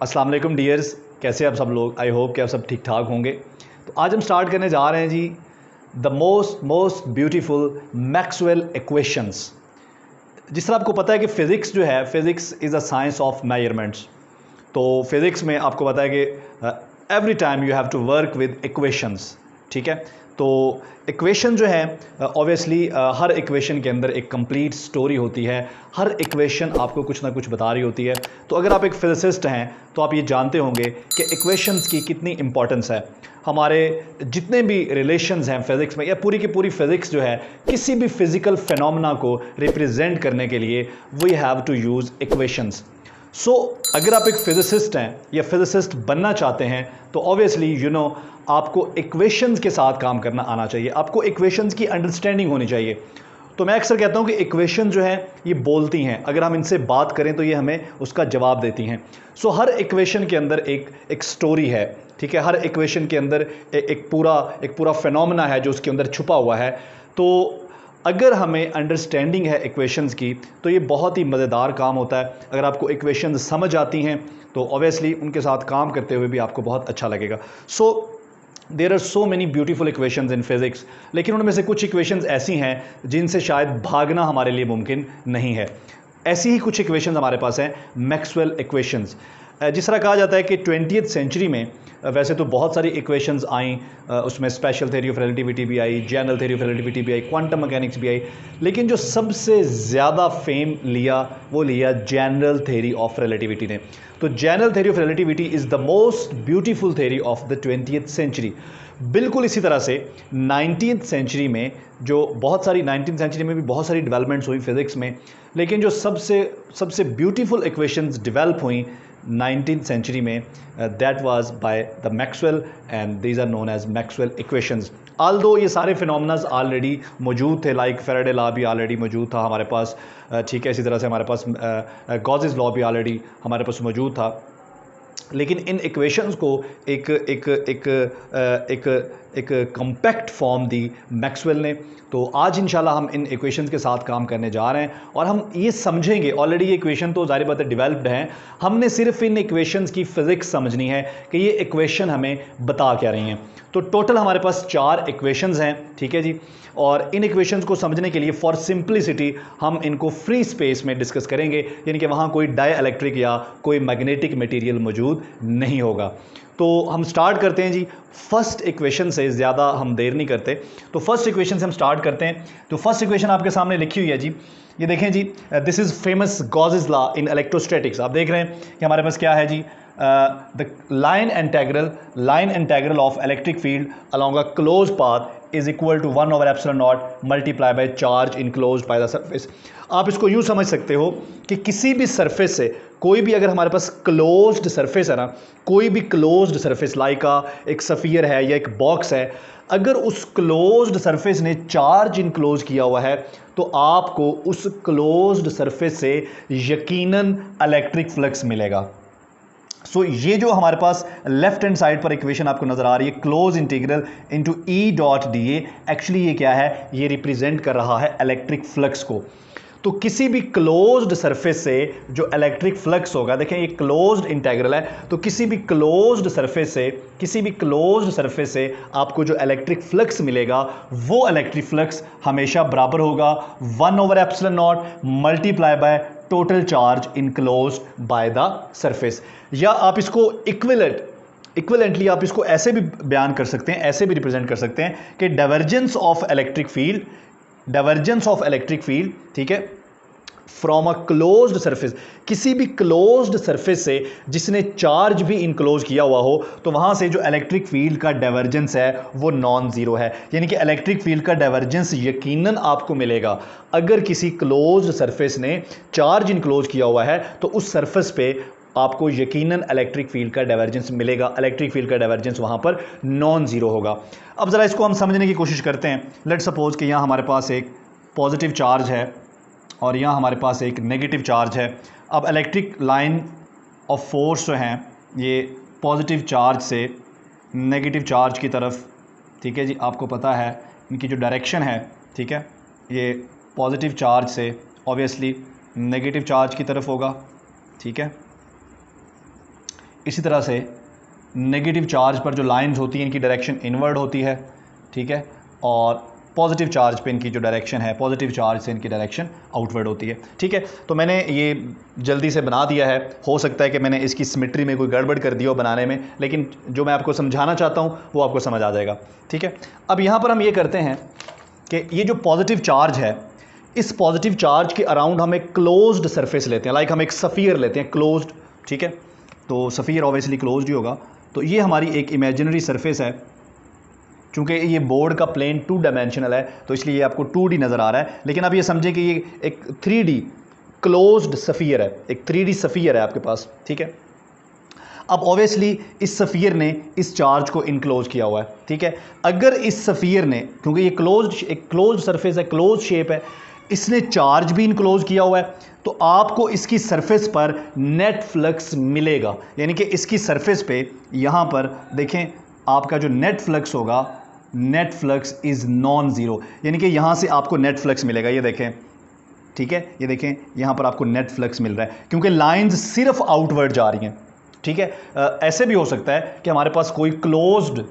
अस्सलाम वालेकुम डियर्स, कैसे आप सब लोग। आई होप कि आप सब ठीक ठाक होंगे। तो आज हम स्टार्ट करने जा रहे हैं जी the most beautiful Maxwell equations. जिस तरह आपको पता है कि फ़िज़िक्स जो है, physics is a science of measurements. तो फिज़िक्स में आपको पता है कि every time you have to work with equations. ठीक है, तो इक्वेशन जो है ऑब्वियसली हर इक्वेशन के अंदर एक कंप्लीट स्टोरी होती है। हर इक्वेशन आपको कुछ ना कुछ बता रही होती है। तो अगर आप एक फिजिसिस्ट हैं तो आप ये जानते होंगे कि इक्वेशंस की कितनी इंपॉर्टेंस है। हमारे जितने भी रिलेशंस हैं फिज़िक्स में, या पूरी की पूरी फिज़िक्स जो है किसी भी फिज़िकल फिनोमेना को रिप्रेजेंट करने के लिए we have to use equations. So अगर आप एक फिजिसिस्ट हैं या फिजिसिस्ट बनना चाहते हैं तो ऑब्वियसली आपको इक्वेशंस के साथ काम करना आना चाहिए, आपको इक्वेशंस की अंडरस्टैंडिंग होनी चाहिए। तो मैं अक्सर कहता हूं कि इक्वेशन जो है ये बोलती हैं, अगर हम इनसे बात करें तो ये हमें उसका जवाब देती हैं। सो हर इक्वेशन के अंदर एक स्टोरी है। ठीक है, हर इक्वेशन के अंदर एक पूरा फिनोमेना है जो उसके अंदर छुपा हुआ है। तो अगर हमें अंडरस्टैंडिंग है इक्वेशंस की तो ये बहुत ही मज़ेदार काम होता है। अगर आपको इक्वेशंस समझ आती हैं तो ऑब्वियसली उनके साथ काम करते हुए भी आपको बहुत अच्छा लगेगा। So there are so many beautiful equations in physics, लेकिन उनमें से कुछ इक्वेशंस ऐसी हैं जिनसे शायद भागना हमारे लिए मुमकिन नहीं है। ऐसी ही कुछ इक्वेशंस हमारे पास हैं, मैक्सवेल इक्वेशंस। जिस तरह कहा जाता है कि 20वीं सेंचुरी में वैसे तो बहुत सारी इक्वेशंस आई, उसमें स्पेशल थ्योरी ऑफ रिलेटिविटी भी आई, जनरल थ्योरी ऑफ रिलेटिविटी भी आई, क्वांटम मैकेनिक्स भी आई, लेकिन जो सबसे ज़्यादा फेम लिया वो लिया जनरल थ्योरी ऑफ रिलेटिविटी ने। तो general theory of relativity is the most beautiful theory of the 20वीं सेंचुरी। बिल्कुल इसी तरह से 19वीं सेंचुरी में बहुत सारी डेवलपमेंट्स हुई फिज़िक्स में, लेकिन जो सबसे ब्यूटीफुल इक्वेशंस डेवलप हुई 19वीं सेंचुरी में, that was by the Maxwell, and these are known as Maxwell equations. Although ये सारे फिनोमेनास ऑलरेडी मौजूद थे, लाइक फैराडे लॉ भी ऑलरेडी मौजूद था हमारे पास। ठीक है, इसी तरह से हमारे पास गॉसेस लॉ भी ऑलरेडी हमारे पास मौजूद था, लेकिन इन इक्वेशंस को एक एक एक एक एक कॉम्पैक्ट फॉर्म दी मैक्सवेल ने। तो आज इंशाल्लाह हम इन इक्वेशंस के साथ काम करने जा रहे हैं और हम ये समझेंगे, ऑलरेडी ये इक्वेशन तो ज़ाहिर बात है डेवलप्ड हैं, हमने सिर्फ इन इक्वेशंस की फिज़िक्स समझनी है कि ये इक्वेशन हमें बता क्या रही हैं। तो टोटल हमारे पास 4 इक्वेशंस हैं। ठीक है जी, और इन इक्वेशंस को समझने के लिए फॉर सिंप्लिसिटी हम इनको फ्री स्पेस में डिस्कस करेंगे, यानी कि वहाँ कोई डाइइलेक्ट्रिक या कोई मैग्नेटिक मटेरियल मौजूद नहीं होगा। तो हम स्टार्ट करते हैं जी फर्स्ट इक्वेशन से, ज़्यादा हम देर नहीं करते। तो फर्स्ट इक्वेशन से हम स्टार्ट करते हैं। तो फर्स्ट इक्वेशन आपके सामने लिखी हुई है जी, ये देखें जी, this is famous Gauss's law in electrostatics. आप देख रहे हैं कि हमारे पास क्या है जी, the line integral of electric field along a close path is equal to 1/ε0 multiply by charge enclosed by the surface. आप इसको यूँ समझ सकते हो कि किसी भी सरफेस से कोई भी, अगर हमारे पास क्लोज्ड सरफेस है ना, कोई भी क्लोज्ड सरफेस लाइक एक सफ़ियर है या एक बॉक्स है, अगर उस क्लोज्ड सरफेस ने चार्ज इनक्लोज किया हुआ है तो आपको उस क्लोज्ड सरफेस से यकीनन इलेक्ट्रिक फ्लक्स मिलेगा। सो ये जो हमारे पास लेफ्ट हैंड साइड पर इक्वेशन आपको नजर आ रही है, close integral into E dot D A, actually ये क्या है, ये रिप्रेजेंट कर रहा है इलेक्ट्रिक फ्लक्स को। तो किसी भी क्लोज्ड सरफेस से जो इलेक्ट्रिक फ्लक्स होगा, देखें ये क्लोज्ड इंटीग्रल है, तो किसी भी क्लोज्ड सरफेस से आपको जो इलेक्ट्रिक फ्लक्स मिलेगा वो इलेक्ट्रिक फ्लक्स हमेशा बराबर होगा 1/ε0 multiply by total charge enclosed by the surface. या आप इसको इक्विवेलेंटली आप इसको ऐसे भी बयान कर सकते हैं, ऐसे भी रिप्रेजेंट कर सकते हैं कि डाइवर्जेंस ऑफ इलेक्ट्रिक फील्ड, ठीक है, फ्रॉम अ क्लोज्ड सरफेस, किसी भी क्लोज्ड सरफेस से जिसने चार्ज भी इनक्लोज किया हुआ हो, तो वहां से जो इलेक्ट्रिक फील्ड का डाइवर्जेंस है वो नॉन जीरो है। यानी कि इलेक्ट्रिक फील्ड का डाइवर्जेंस यकीनन आपको मिलेगा। अगर किसी क्लोज्ड सरफेस ने चार्ज इनक्लोज किया हुआ है तो उस सरफेस पे आपको यकीनन इलेक्ट्रिक फील्ड का डाइवर्जेंस मिलेगा, इलेक्ट्रिक फील्ड का डाइवर्जेंस वहां पर नॉन जीरो होगा। अब जरा इसको हम समझने की कोशिश करते हैं। लेट्स सपोज कि यहाँ हमारे पास एक पॉजिटिव चार्ज है और यहाँ हमारे पास एक नेगेटिव चार्ज है। अब इलेक्ट्रिक लाइन ऑफ फोर्स जो हैं ये पॉजिटिव चार्ज से नेगेटिव चार्ज की तरफ, ठीक है जी, आपको पता है इनकी जो डायरेक्शन है, ठीक है, ये पॉजिटिव चार्ज से ऑब्वियसली नेगेटिव चार्ज की तरफ होगा। ठीक है, इसी तरह से नेगेटिव चार्ज पर जो लाइंस होती हैं इनकी डायरेक्शन इनवर्ड होती है, ठीक है, और पॉजिटिव चार्ज पे इनकी जो डायरेक्शन है, पॉजिटिव चार्ज से इनकी डायरेक्शन आउटवर्ड होती है, ठीक है। तो मैंने ये जल्दी से बना दिया है, हो सकता है कि मैंने इसकी सिमेट्री में कोई गड़बड़ कर दी हो बनाने में, लेकिन जो मैं आपको समझाना चाहता हूँ वो आपको समझ आ जाएगा, ठीक है। अब यहाँ पर हम ये करते हैं कि ये जो पॉजिटिव चार्ज है, इस पॉजिटिव चार्ज के अराउंड हम एक क्लोज्ड सरफेस लेते हैं, लाइक हम एक सफ़ियर लेते हैं क्लोज्ड, ठीक है। तो सफ़ियर ऑब्वियसली क्लोज्ड ही होगा। तो ये हमारी एक इमेजिनरी सरफेस है, चूँकि ये बोर्ड का प्लेन 2 डायमेंशनल है तो इसलिए ये आपको 2D नज़र आ रहा है, लेकिन अब ये समझें कि ये एक 3D क्लोज्ड सफ़ियर है, एक 3D सफ़ियर है आपके पास, ठीक है। अब ऑब्वियसली इस सफ़ियर ने इस चार्ज को इनक्लोज किया हुआ है, ठीक है। अगर इस सफ़ियर ने, क्योंकि ये एक क्लोज्ड सरफेस है, क्लोज शेप है, इसने चार्ज भी इनक्लोज किया हुआ है, तो आपको इसकी सरफेस पर नेट फ्लक्स मिलेगा। यानी कि इसकी सरफेस पे यहाँ पर देखें, आपका जो नेट फ्लक्स होगा, net flux is non zero, यानी कि यहाँ से आपको नेट फ्लक्स मिलेगा। ये देखें, ठीक है, ये देखें यहाँ पर आपको नेट फ्लक्स मिल रहा है क्योंकि लाइंस सिर्फ आउटवर्ड जा रही हैं, ठीक है। ऐसे भी हो सकता है कि हमारे पास कोई क्लोज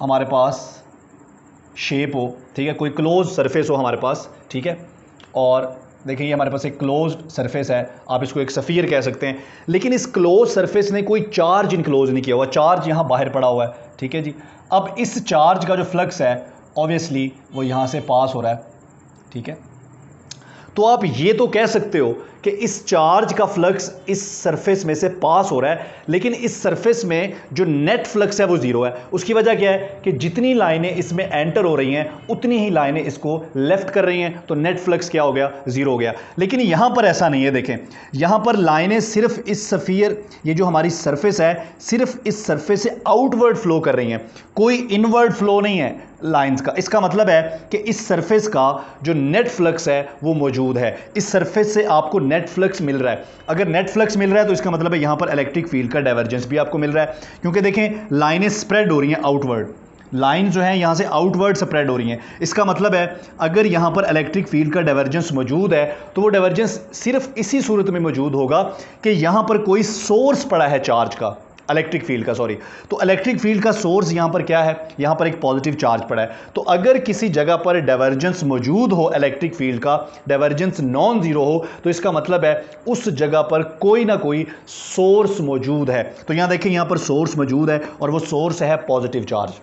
हमारे पास शेप हो, ठीक है, कोई क्लोज सरफेस हो हमारे पास, ठीक है, और देखिए ये हमारे पास एक क्लोज्ड सरफेस है, आप इसको एक सफ़ियर कह सकते हैं, लेकिन इस क्लोज सरफेस ने कोई चार्ज इनक्लोज नहीं किया हुआ, चार्ज यहाँ बाहर पड़ा हुआ है, ठीक है जी। अब इस चार्ज का जो फ्लक्स है ऑब्वियसली वो यहाँ से पास हो रहा है, ठीक है। तो आप ये तो कह सकते हो कि इस चार्ज का फ्लक्स इस सरफेस में से पास हो रहा है, लेकिन इस सरफेस में जो नेट फ्लक्स है वो ज़ीरो है। उसकी वजह क्या है कि जितनी लाइनें इसमें एंटर हो रही हैं उतनी ही लाइनें इसको लेफ्ट कर रही हैं, तो नेट फ्लक्स क्या हो गया, ज़ीरो हो गया। लेकिन यहाँ पर ऐसा नहीं है, देखें यहाँ पर लाइनें सिर्फ इस सफ़ियर, ये जो हमारी सरफेस है, सिर्फ इस सरफेस से आउटवर्ड फ्लो कर रही हैं, कोई इनवर्ड फ्लो नहीं है लाइंस का। इसका मतलब है कि इस सरफेस का जो नेट फ्लक्स है वो मौजूद है, इस सरफेस से आपको नेट फ्लक्स मिल रहा है। अगर नेट फ्लक्स मिल रहा है तो इसका मतलब है यहाँ पर इलेक्ट्रिक फील्ड का डाइवर्जेंस भी आपको मिल रहा है, क्योंकि देखें लाइनें स्प्रेड हो रही हैं आउटवर्ड, लाइन जो है यहाँ से आउटवर्ड स्प्रेड हो रही हैं। इसका मतलब है अगर यहाँ पर इलेक्ट्रिक फील्ड का डाइवर्जेंस मौजूद है तो वो डाइवर्जेंस सिर्फ इसी सूरत में मौजूद होगा कि यहाँ पर कोई सोर्स पड़ा है चार्ज का, इलेक्ट्रिक फील्ड का, सॉरी। तो इलेक्ट्रिक फील्ड का सोर्स यहाँ पर क्या है, यहाँ पर एक पॉजिटिव चार्ज पड़ा है। तो अगर किसी जगह पर डाइवर्जेंस मौजूद हो, इलेक्ट्रिक फील्ड का डाइवर्जेंस नॉन जीरो हो, तो इसका मतलब है उस जगह पर कोई ना कोई सोर्स मौजूद है। तो यहाँ देखिए यहाँ पर सोर्स मौजूद है और वो सोर्स है पॉजिटिव चार्ज।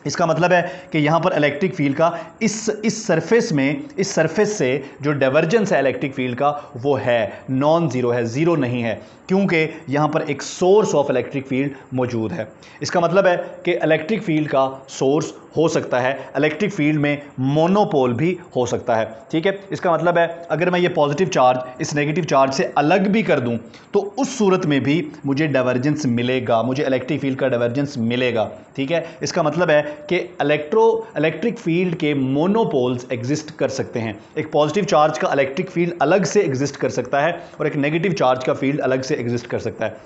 इसका मतलब है कि यहाँ पर इलेक्ट्रिक फील्ड का इस सरफेस में, इस सरफेस से जो डाइवर्जेंस है इलेक्ट्रिक फील्ड का वो है नॉन ज़ीरो है, ज़ीरो नहीं है, क्योंकि यहाँ पर एक सोर्स ऑफ इलेक्ट्रिक फील्ड मौजूद है। इसका मतलब है कि इलेक्ट्रिक फील्ड का सोर्स हो सकता है, इलेक्ट्रिक फील्ड में मोनोपोल भी हो सकता है, ठीक है। इसका मतलब है अगर मैं ये पॉजिटिव चार्ज इस नेगेटिव चार्ज से अलग भी कर दूं तो उस सूरत में भी मुझे डाइवर्जेंस मिलेगा, मुझे इलेक्ट्रिक फील्ड का डाइवर्जेंस मिलेगा, ठीक है। इसका मतलब है कि इलेक्ट्रिक फील्ड के मोनोपोल्स एग्जिस्ट कर सकते हैं। एक पॉजिटिव चार्ज का इलेक्ट्रिक फील्ड अलग से एग्जिस्ट कर सकता है और एक नेगेटिव चार्ज का फील्ड अलग से एग्जिस्ट कर सकता है।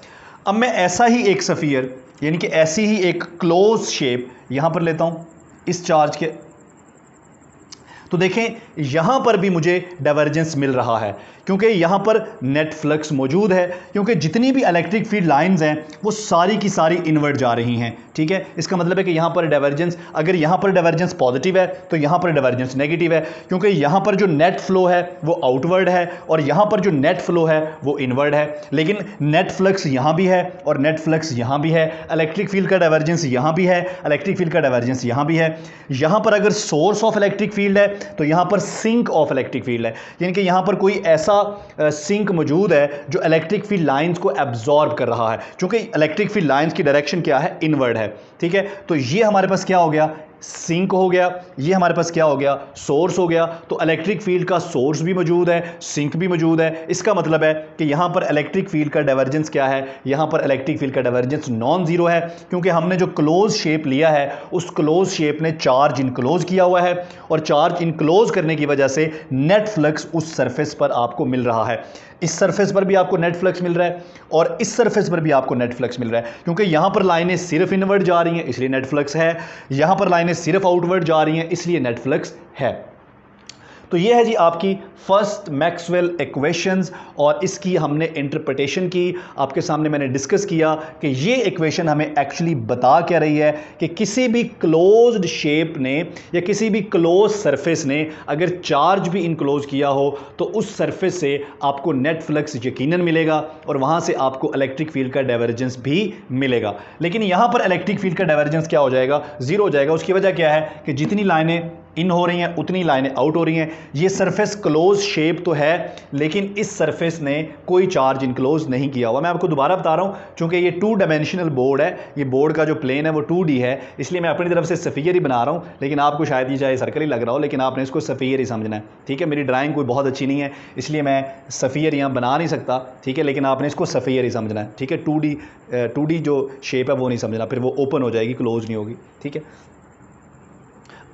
अब मैं ऐसा ही एक सफ़ियर, यानी कि ऐसी ही एक क्लोज शेप यहां पर लेता हूं इस चार्ज के, तो देखें यहां पर भी मुझे डाइवर्जेंस मिल रहा है क्योंकि यहां पर नेट फ्लक्स मौजूद है, क्योंकि जितनी भी इलेक्ट्रिक फील्ड लाइंस हैं वो सारी की सारी इनवर्ट जा रही हैं, ठीक है। इसका मतलब है कि यहां पर डाइवर्जेंस, अगर यहां पर डाइवर्जेंस पॉजिटिव है तो यहां पर डाइवर्जेंस नेगेटिव है, क्योंकि यहां पर जो नेट फ्लो है वो आउटवर्ड है और यहां पर जो नेट फ्लो है वो इनवर्ड है। लेकिन नेट फ्लक्स यहां भी है और नेट फ्लक्स यहां भी है, इलेक्ट्रिक फील्ड का डाइवर्जेंस यहां भी है, इलेक्ट्रिक फील्ड का डाइवर्जेंस यहां भी है। यहां पर अगर सोर्स ऑफ इलेक्ट्रिक फील्ड है तो यहां पर सिंक ऑफ इलेक्ट्रिक फील्ड है, यानी कि यहां पर कोई ऐसा सिंक मौजूद है जो इलेक्ट्रिक फील्ड लाइंस को एब्जॉर्ब कर रहा है, क्योंकि इलेक्ट्रिक फील्ड लाइंस की डायरेक्शन क्या है, इनवर्ड है, ठीक है। तो ये हमारे पास क्या हो गया, सिंक हो गया, ये हमारे पास क्या हो गया, सोर्स हो गया। तो इलेक्ट्रिक फील्ड का सोर्स भी मौजूद है, सिंक भी मौजूद है। इसका मतलब है कि यहां पर इलेक्ट्रिक फील्ड का डाइवर्जेंस क्या है, यहां पर इलेक्ट्रिक फील्ड का डाइवर्जेंस नॉन जीरो है, क्योंकि हमने जो क्लोज शेप लिया है उस क्लोज शेप ने चार्ज इनक्लोज किया हुआ है और चार्ज इनक्लोज करने की वजह से नेट फ्लक्स उस सरफेस पर आपको मिल रहा है। इस सरफेस पर भी आपको नेट फ्लक्स मिल रहा है और इस सरफेस पर भी आपको नेट फ्लक्स मिल रहा है, क्योंकि यहां पर लाइनें सिर्फ इनवर्ड जा रही हैं इसलिए नेट फ्लक्स है, यहां पर लाइनें सिर्फ आउटवर्ड जा रही हैं इसलिए नेट फ्लक्स है। तो ये है जी आपकी फर्स्ट मैक्सवेल इक्वेशंस, और इसकी हमने इंटरप्रिटेशन की, आपके सामने मैंने डिस्कस किया कि ये इक्वेशन हमें एक्चुअली बता क्या रही है कि किसी भी क्लोज्ड शेप ने या किसी भी क्लोज सरफेस ने अगर चार्ज भी इनक्लोज किया हो तो उस सरफेस से आपको नेट फ्लक्स यकीनन मिलेगा और वहां से आपको इलेक्ट्रिक फील्ड का डाइवर्जेंस भी मिलेगा। लेकिन यहां पर इलेक्ट्रिक फील्ड का डाइवर्जेंस क्या हो जाएगा? जीरो हो जाएगा। उसकी वजह क्या है कि जितनी लाइनें इन हो रही हैं उतनी लाइनें आउट हो रही हैं। ये सरफेस क्लोज शेप तो है लेकिन इस सरफेस ने कोई चार्ज इनक्लोज नहीं किया हुआ। मैं आपको दोबारा बता रहा हूं, चूंकि ये 2 डायमेंशनल बोर्ड है, ये बोर्ड का जो प्लेन है वो 2D है, इसलिए मैं अपनी तरफ से सफ़ियर ही बना रहा हूं, लेकिन आपको शायद ये चाहे सर्कल ही लग रहा हो, लेकिन आपने इसको सफ़ियर ही समझना है। ठीक है, मेरी ड्राइंग कोई बहुत अच्छी नहीं है इसलिए मैं सफ़ियर यहाँ बना नहीं सकता। ठीक है, लेकिन आपने इसको सफ़ियर ही समझना है। ठीक है, 2D जो शेप है वो नहीं समझना, फिर वो ओपन हो जाएगी, क्लोज नहीं होगी। ठीक है,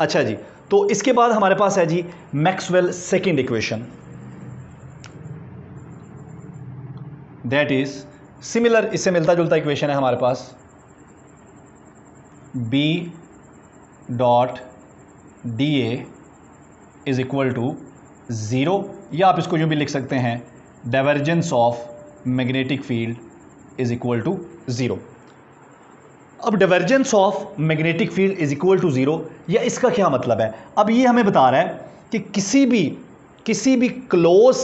अच्छा जी, तो इसके बाद हमारे पास है जी Maxwell second equation, that is similar, इससे मिलता जुलता इक्वेशन है हमारे पास, B dot DA is equal to 0, या आप इसको यूं भी लिख सकते हैं divergence of magnetic field is equal to 0। अब divergence of magnetic field is equal to 0, या इसका क्या मतलब है? अब ये हमें बता रहा है कि किसी भी क्लोज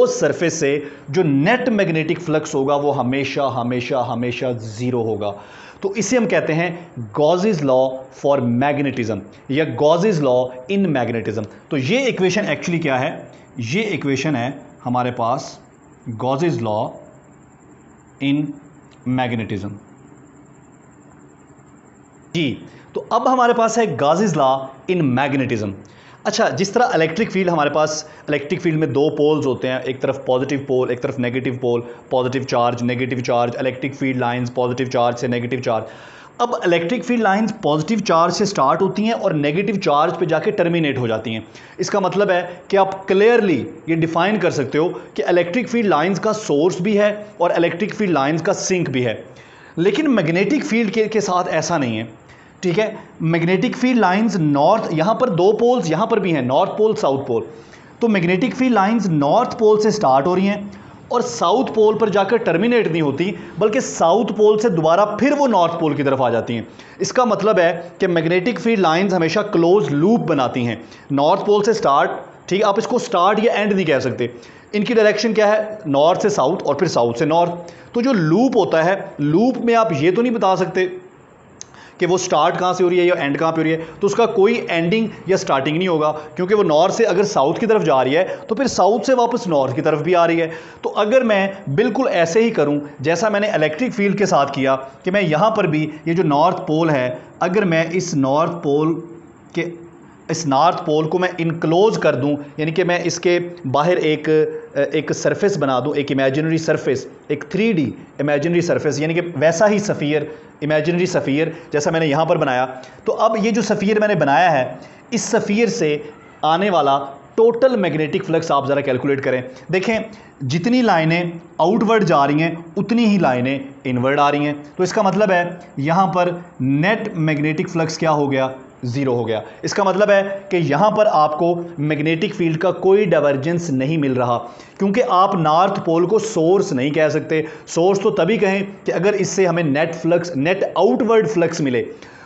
सरफेस से जो नेट मैग्नेटिक फ्लक्स होगा वो हमेशा हमेशा हमेशा 0 होगा। तो इसे हम कहते हैं गॉसेस लॉ फॉर मैग्नेटिज्म या गॉसेस लॉ इन मैग्नेटिज्म। तो ये इक्वेशन एक्चुअली क्या है? ये इक्वेशन है हमारे पास गॉसेस लॉ इन मैग्नेटिज्म जी। तो अब हमारे पास है गॉसेस लॉ इन मैग्नेटिज्म। अच्छा, जिस तरह इलेक्ट्रिक फील्ड, हमारे पास इलेक्ट्रिक फील्ड में 2 पोल्स होते हैं, एक तरफ पॉजिटिव पोल, एक तरफ negative pole, positive charge negative charge, electric field lines positive charge से नेगेटिव चार्ज। अब electric field lines positive charge से स्टार्ट होती हैं और नेगेटिव चार्ज पे जाके टर्मिनेट हो जाती हैं। इसका मतलब है कि आप क्लियरली ये डिफाइन कर सकते हो कि इलेक्ट्रिक फील्ड लाइंस का सोर्स भी है और इलेक्ट्रिक फील्ड लाइंस का सिंक भी है। लेकिन मैग्नेटिक फील्ड के साथ ऐसा नहीं है। ठीक है, मैग्नेटिक फील्ड लाइंस नॉर्थ, यहां पर 2 पोल्स यहां पर भी हैं, नॉर्थ पोल साउथ पोल। तो magnetic field lines north pole से स्टार्ट हो रही हैं और साउथ पोल पर जाकर टर्मिनेट नहीं होती, बल्कि साउथ पोल से दोबारा फिर वो नॉर्थ पोल की तरफ आ जाती हैं। इसका मतलब है कि मैग्नेटिक फील्ड लाइंस हमेशा क्लोज लूप बनाती हैं, नॉर्थ पोल से स्टार्ट। ठीक है, आप इसको स्टार्ट या एंड नहीं कह सकते, इनकी डायरेक्शन क्या है? नॉर्थ से साउथ और फिर साउथ से नॉर्थ। तो जो लूप होता है, लूप में आप ये तो नहीं बता सकते कि वो स्टार्ट कहाँ से हो रही है या एंड कहाँ पे हो रही है, तो उसका कोई एंडिंग या स्टार्टिंग नहीं होगा, क्योंकि वो नॉर्थ से अगर साउथ की तरफ जा रही है तो फिर साउथ से वापस नॉर्थ की तरफ भी आ रही है। तो अगर मैं बिल्कुल ऐसे ही करूं जैसा मैंने इलेक्ट्रिक फील्ड के साथ किया कि मैं यहाँ पर भी ये जो नॉर्थ पोल है, अगर मैं इस नॉर्थ पोल को मैं इनक्लोज कर दूं, यानी कि मैं इसके बाहर एक सरफेस बना दूं, एक इमेजिनरी सरफेस, एक 3D इमेजिनरी सरफेस, यानी कि वैसा ही सफ़ियर, इमेजिनरी सफ़ियर जैसा मैंने यहाँ पर बनाया। तो अब ये जो सफ़ियर मैंने बनाया है, इस सफ़ियर से आने वाला टोटल मैग्नेटिक फ्लक्स आप ज़रा कैलकुलेट करें। देखें, जितनी लाइनें आउटवर्ड जा रही हैं उतनी ही लाइनें इनवर्ड आ रही हैं। तो इसका मतलब है यहाँ पर नेट मैग्नेटिक फ्लक्स क्या हो गया? 0 हो गया। इसका मतलब है कि यहाँ पर आपको मैग्नेटिक फील्ड का कोई डाइवर्जेंस नहीं मिल रहा, क्योंकि आप नॉर्थ पोल को सोर्स नहीं कह सकते। सोर्स तो तभी कहें कि अगर इससे हमें नेट आउटवर्ड फ्लक्स मिले,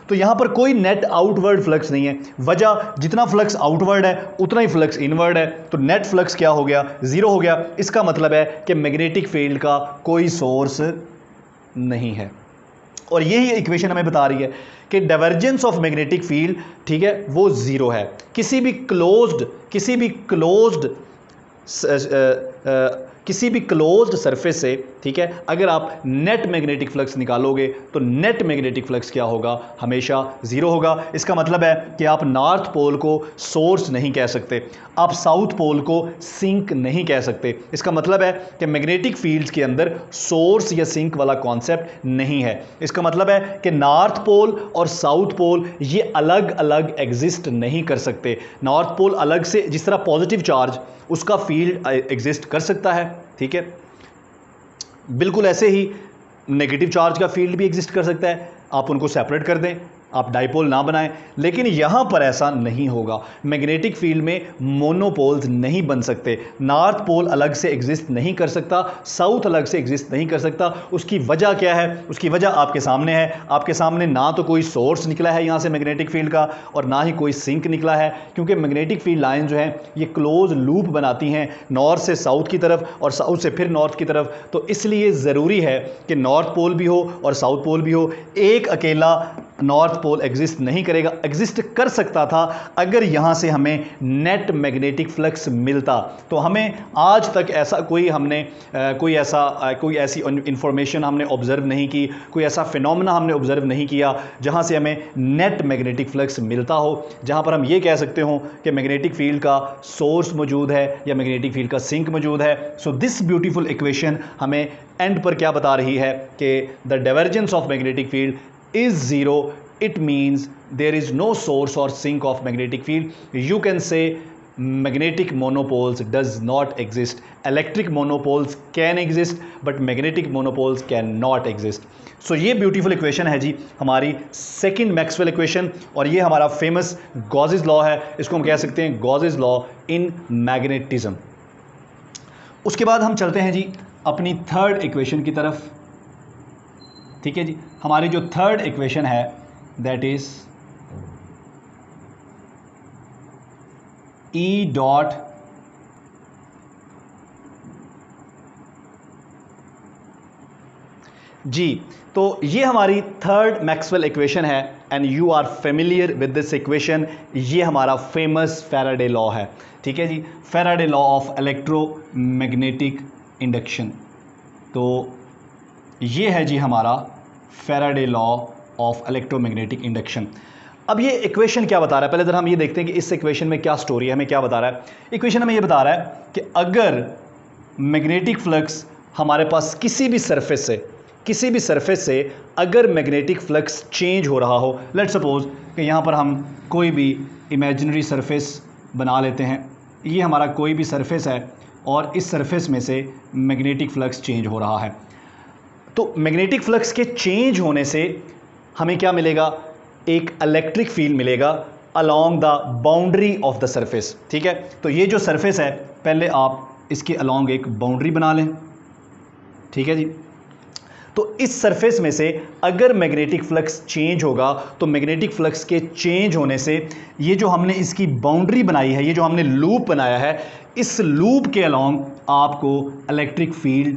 तो यहाँ पर कोई नेट आउटवर्ड फ्लक्स नहीं है। वजह, जितना फ्लक्स आउटवर्ड है उतना ही फ्लक्स इनवर्ड है, तो नेट फ्लक्स क्या हो गया? 0 हो गया। इसका मतलब है कि मैग्नेटिक फील्ड का कोई सोर्स नहीं है। और यही इक्वेशन हमें बता रही है कि डाइवर्जेंस ऑफ मैग्नेटिक फील्ड, ठीक है, वो 0 है। किसी भी क्लोज्ड सरफेस से, ठीक है, अगर आप नेट मैग्नेटिक फ्लक्स निकालोगे तो नेट मैग्नेटिक फ्लक्स क्या होगा? हमेशा 0 होगा। इसका मतलब है कि आप नॉर्थ पोल को सोर्स नहीं कह सकते, आप साउथ पोल को सिंक नहीं कह सकते। इसका मतलब है कि मैग्नेटिक फील्ड्स के अंदर सोर्स या सिंक वाला कॉन्सेप्ट नहीं है। इसका मतलब है कि नॉर्थ पोल और साउथ पोल ये अलग अलग एग्जिस्ट नहीं कर सकते। नॉर्थ पोल अलग से, जिस तरह पॉजिटिव चार्ज उसका फील्ड एग्जिस्ट कर सकता है, ठीक है, बिल्कुल ऐसे ही नेगेटिव चार्ज का फील्ड भी एग्जिस्ट कर सकता है। आप उनको सेपरेट कर दें, आप डाइपोल ना बनाएं, लेकिन यहां पर ऐसा नहीं होगा। मैग्नेटिक फील्ड में मोनोपोल्स नहीं बन सकते। नॉर्थ पोल अलग से एग्जिस्ट नहीं कर सकता, साउथ अलग से एग्जिस्ट नहीं कर सकता। उसकी वजह क्या है? उसकी वजह आपके सामने है। आपके सामने ना तो कोई सोर्स निकला है यहां से मैग्नेटिक फील्ड का, और ना ही कोई सिंक निकला है, क्योंकि मैग्नेटिक फील्ड लाइन जो है ये क्लोज लूप बनाती हैं नॉर्थ से साउथ की तरफ और साउथ से फिर नॉर्थ की तरफ। तो इसलिए ज़रूरी है कि नॉर्थ पोल भी हो और साउथ पोल भी हो। एक अकेला नॉर्थ पोल एग्जिस्ट नहीं करेगा। एग्जिस्ट कर सकता था अगर यहां से हमें नेट मैग्नेटिक फ्लक्स मिलता। तो हमें आज तक ऐसा कोई ऐसी इंफॉर्मेशन हमने ऑब्जर्व नहीं की, कोई ऐसा फिनोमेना हमने ऑब्जर्व नहीं किया जहां से हमें नेट मैग्नेटिक फ्लक्स मिलता हो, जहां पर हम ये कह सकते हो कि मैग्नेटिक फील्ड का सोर्स मौजूद है या मैग्नेटिक फील्ड का सिंक मौजूद है। सो दिस ब्यूटीफुल इक्वेशन हमें एंड पर क्या बता रही है कि the divergence of magnetic field is zero. It means there is no source or sink of magnetic field. You can say magnetic monopoles does not exist. Electric monopoles can exist but magnetic monopoles cannot exist. So ये beautiful equation है जी हमारी second Maxwell equation, और ये हमारा famous Gauss's law है। इसको हम कह सकते हैं Gauss's law in magnetism। उसके बाद हम चलते हैं जी अपनी थर्ड इक्वेशन की तरफ। ठीक है जी, हमारी जो थर्ड इक्वेशन है that is E dot G. तो ये हमारी थर्ड मैक्सवेल इक्वेशन है and you are familiar with this equation. ये हमारा फेमस फैराडे लॉ है। ठीक है जी, Faraday law of electromagnetic induction. तो ये है जी हमारा Faraday law of electromagnetic induction. अब ये इक्वेशन क्या बता रहा है? पहले जरा हम ये देखते हैं कि इस इक्वेशन में क्या स्टोरी है, हमें क्या बता रहा है। इक्वेशन हमें ये बता रहा है कि अगर मैग्नेटिक फ्लक्स हमारे पास किसी भी सरफेस से अगर मैग्नेटिक फ्लक्स चेंज हो रहा हो, लेट्स सपोज कि यहाँ पर हम कोई भी इमेजिनरी सरफेस बना लेते हैं। ये हमारा कोई भी सरफेस है और इस सरफेस में से मैग्नेटिक फ्लक्स चेंज हो रहा है। तो मैग्नेटिक फ्लक्स के चेंज होने से हमें क्या मिलेगा? एक इलेक्ट्रिक फील्ड मिलेगा along the boundary of the surface. ठीक है, तो ये जो सरफेस है पहले आप इसके अलोंग एक बाउंड्री बना लें। ठीक है जी, तो इस सरफेस में से अगर मैग्नेटिक फ्लक्स चेंज होगा तो मैग्नेटिक फ्लक्स के चेंज होने से ये जो हमने इसकी बाउंड्री बनाई है, ये जो हमने लूप बनाया है, इस लूप के अलोंग आपको इलेक्ट्रिक फील्ड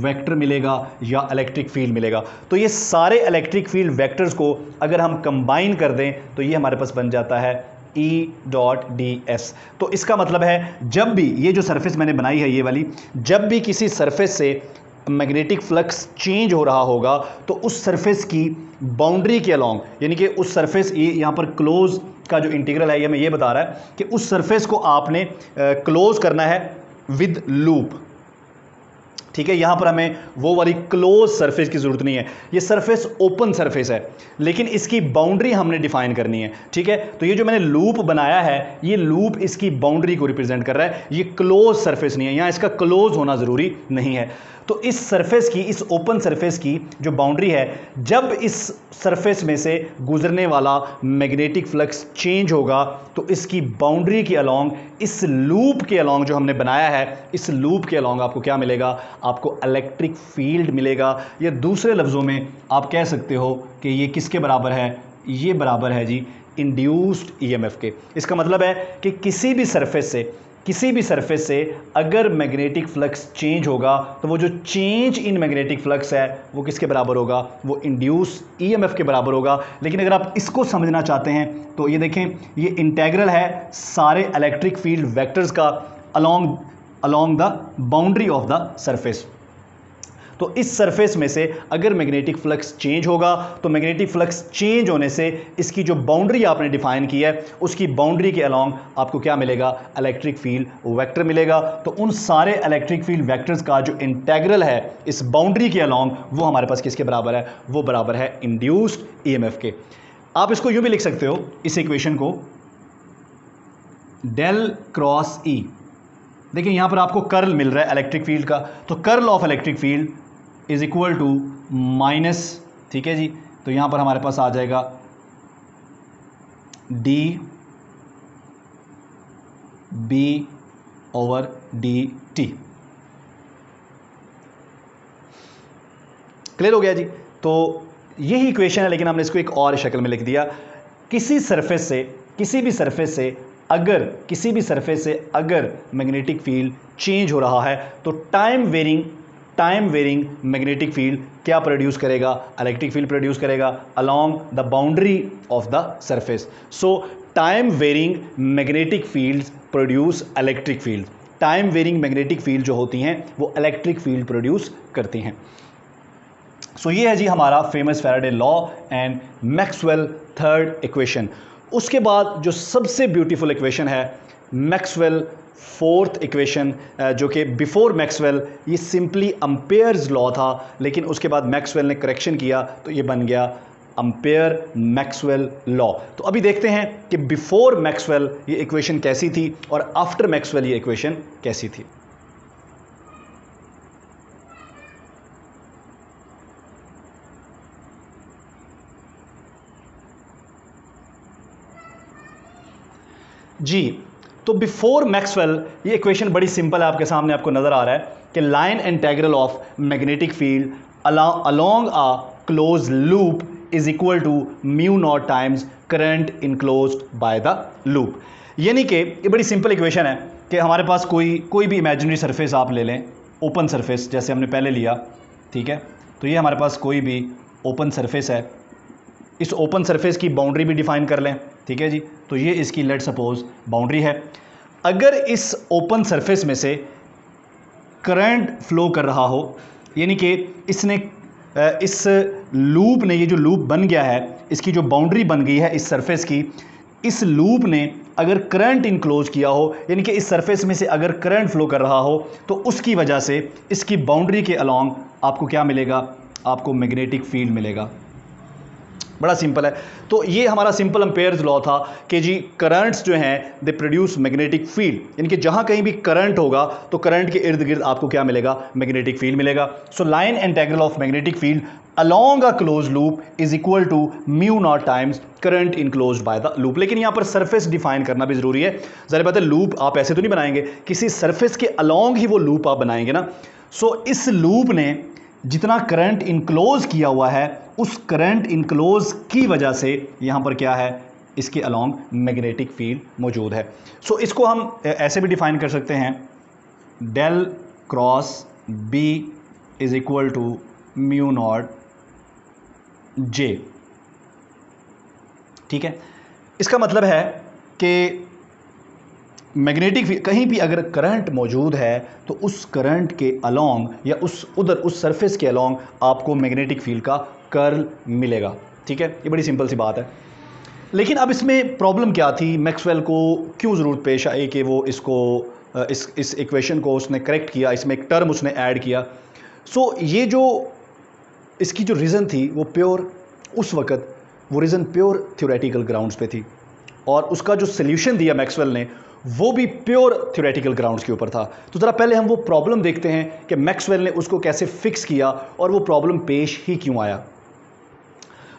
वेक्टर मिलेगा या इलेक्ट्रिक फील्ड मिलेगा। तो ये सारे इलेक्ट्रिक फील्ड वेक्टर्स को अगर हम कंबाइन कर दें तो ये हमारे पास बन जाता है E डॉट डी एस। तो इसका मतलब है जब भी ये जो सरफेस मैंने बनाई है ये वाली, जब भी किसी सरफेस से मैग्नेटिक फ्लक्स चेंज हो रहा होगा तो उस सरफेस की बाउंड्री के अलोंग, यानी कि उस सरफेस, ये यहाँ पर क्लोज का जो इंटीग्रल है ये हमें ये बता रहा है कि उस सरफेस को आपने क्लोज करना है विद लूप। ठीक है, यहां पर हमें वो वाली क्लोज सरफेस की जरूरत नहीं है। ये सरफेस ओपन सरफेस है लेकिन इसकी बाउंड्री हमने डिफाइन करनी है। ठीक है, तो ये जो मैंने लूप बनाया है ये लूप इसकी बाउंड्री को रिप्रेजेंट कर रहा है। ये क्लोज सरफेस नहीं है, यहां इसका क्लोज होना जरूरी नहीं है। तो इस सरफेस की, इस ओपन सरफेस की जो बाउंड्री है, जब इस सरफेस में से गुजरने वाला मैग्नेटिक फ्लक्स चेंज होगा तो इसकी बाउंड्री के अलोंग, इस लूप के अलोंग जो हमने बनाया है, इस लूप के अलोंग आपको क्या मिलेगा? आपको इलेक्ट्रिक फील्ड मिलेगा। या दूसरे लफ्ज़ों में आप कह सकते हो कि ये किसके बराबर है? ये बराबर है जी इंड्यूस्ड ईएमएफ के। इसका मतलब है कि किसी भी सरफेस से अगर मैग्नेटिक फ्लक्स चेंज होगा तो वो जो चेंज इन मैग्नेटिक फ्लक्स है वो किसके बराबर होगा? वो इंड्यूस ईएमएफ के बराबर होगा। लेकिन अगर आप इसको समझना चाहते हैं तो ये देखें, ये इंटेग्रल है सारे इलेक्ट्रिक फील्ड वेक्टर्स का along the boundary of the surface. तो इस सरफेस में से अगर मैग्नेटिक फ्लक्स चेंज होगा तो मैग्नेटिक फ्लक्स चेंज होने से इसकी जो बाउंड्री आपने डिफाइन की है उसकी बाउंड्री के अलोंग आपको क्या मिलेगा? इलेक्ट्रिक फील्ड वेक्टर मिलेगा। तो उन सारे इलेक्ट्रिक फील्ड वेक्टर्स का जो इंटेग्रल है इस बाउंड्री के अलोंग वो हमारे पास किसके बराबर है? वो बराबर है इंड्यूस्ड ईएमएफ के। आप इसको यूं भी लिख सकते हो, इस इक्वेशन को डेल क्रॉस ई। देखिए यहां पर आपको कर्ल मिल रहा है इलेक्ट्रिक फील्ड का, तो curl of electric field is equal to minus, ठीक है जी, तो यहां पर हमारे पास आ जाएगा D B over D T. Clear हो गया जी। तो यही इक्वेशन है, लेकिन हमने इसको एक और शक्ल में लिख दिया। किसी सरफेस से, किसी भी सरफेस से अगर मैग्नेटिक फील्ड चेंज हो रहा है तो टाइम वेरिंग मैग्नेटिक फील्ड क्या प्रोड्यूस करेगा? इलेक्ट्रिक फील्ड प्रोड्यूस करेगा along the boundary of the surface. So time varying magnetic fields produce electric field. Time varying magnetic field जो होती हैं वो इलेक्ट्रिक फील्ड प्रोड्यूस करती हैं। सो ये है जी हमारा famous Faraday law and Maxwell third equation. उसके बाद जो सबसे ब्यूटीफुल इक्वेशन है मैक्सवेल फोर्थ इक्वेशन, जो कि बिफोर मैक्सवेल ये सिंपली अम्पेयर्स लॉ था, लेकिन उसके बाद मैक्सवेल ने करेक्शन किया तो ये बन गया अम्पेयर मैक्सवेल लॉ। तो अभी देखते हैं कि बिफोर मैक्सवेल ये इक्वेशन कैसी थी और आफ्टर मैक्सवेल ये इक्वेशन कैसी थी। जी, तो बिफोर मैक्सवेल ये इक्वेशन बड़ी सिंपल है, आपके सामने आपको नजर आ रहा है कि line integral of magnetic field along a close loop is equal to mu naught times current enclosed by the loop. यानी कि ये बड़ी सिंपल इक्वेशन है कि हमारे पास कोई भी इमेजिनरी सरफेस आप ले लें, ओपन सरफेस जैसे हमने पहले लिया, ठीक है। तो ये हमारे पास कोई भी ओपन सरफेस है, इस ओपन सरफेस की बाउंड्री भी डिफाइन कर लें, ठीक है जी। तो ये इसकी लेट सपोज बाउंड्री है। अगर इस ओपन सरफेस में से करंट फ्लो कर रहा हो, यानी कि इसने इस लूप ने, ये जो लूप बन गया है, इसकी जो बाउंड्री बन गई है इस सरफेस की, इस लूप ने अगर करंट इनक्लोज किया हो, यानी कि इस सरफेस में से अगर करंट फ्लो कर रहा हो, तो उसकी वजह से इसकी बाउंड्री के अलोंग आपको क्या मिलेगा? आपको मैग्नेटिक फील्ड मिलेगा। बड़ा सिंपल है। तो ये हमारा सिंपल एम्पेयर्स लॉ था कि जी करंट्स जो हैं दे प्रोड्यूस मैग्नेटिक फील्ड, यानी कि जहां कहीं भी करंट होगा तो करंट के इर्द गिर्द आपको क्या मिलेगा? मैग्नेटिक फील्ड मिलेगा। So line integral of magnetic field along a close loop is equal to mu naught times current enclosed by the loop. लेकिन यहां पर सरफेस डिफाइन करना भी जरूरी है। ज़ाहिर बात है लूप आप ऐसे तो नहीं बनाएंगे, किसी सरफेस के अलोंग ही वो लूप आप बनाएंगे ना। सो इस लूप ने जितना करंट इनक्लोज किया हुआ है, उस करंट इनक्लोज की वजह से यहां पर क्या है? इसके अलोंग मैग्नेटिक फील्ड मौजूद है। सो इसको हम ऐसे भी डिफाइन कर सकते हैं, del cross B is equal to mu naught J, ठीक है। इसका मतलब है कि मैग्नेटिक फील्ड कहीं भी अगर करंट मौजूद है तो उस करंट के अलोंग या उस सरफेस के अलोंग आपको मैग्नेटिक फील्ड का कर्ल मिलेगा, ठीक है। ये बड़ी सिंपल सी बात है। लेकिन अब इसमें प्रॉब्लम क्या थी? मैक्सवेल को क्यों ज़रूरत पेश आई कि वो इस इक्वेशन को उसने करेक्ट किया, इसमें एक टर्म उसने ऐड किया। सो ये जो इसकी जो रीज़न थी वो प्योर, उस वक़्त वो रीज़न प्योर थ्योरेटिकल ग्राउंड्स पे थी, और उसका जो सोल्यूशन दिया मैक्सवेल ने वो भी प्योर थ्योरेटिकल ग्राउंड्स के ऊपर था। तो ज़रा पहले हम वो प्रॉब्लम देखते हैं कि मैक्सवेल ने उसको कैसे फिक्स किया और वो प्रॉब्लम पेश ही क्यों आया।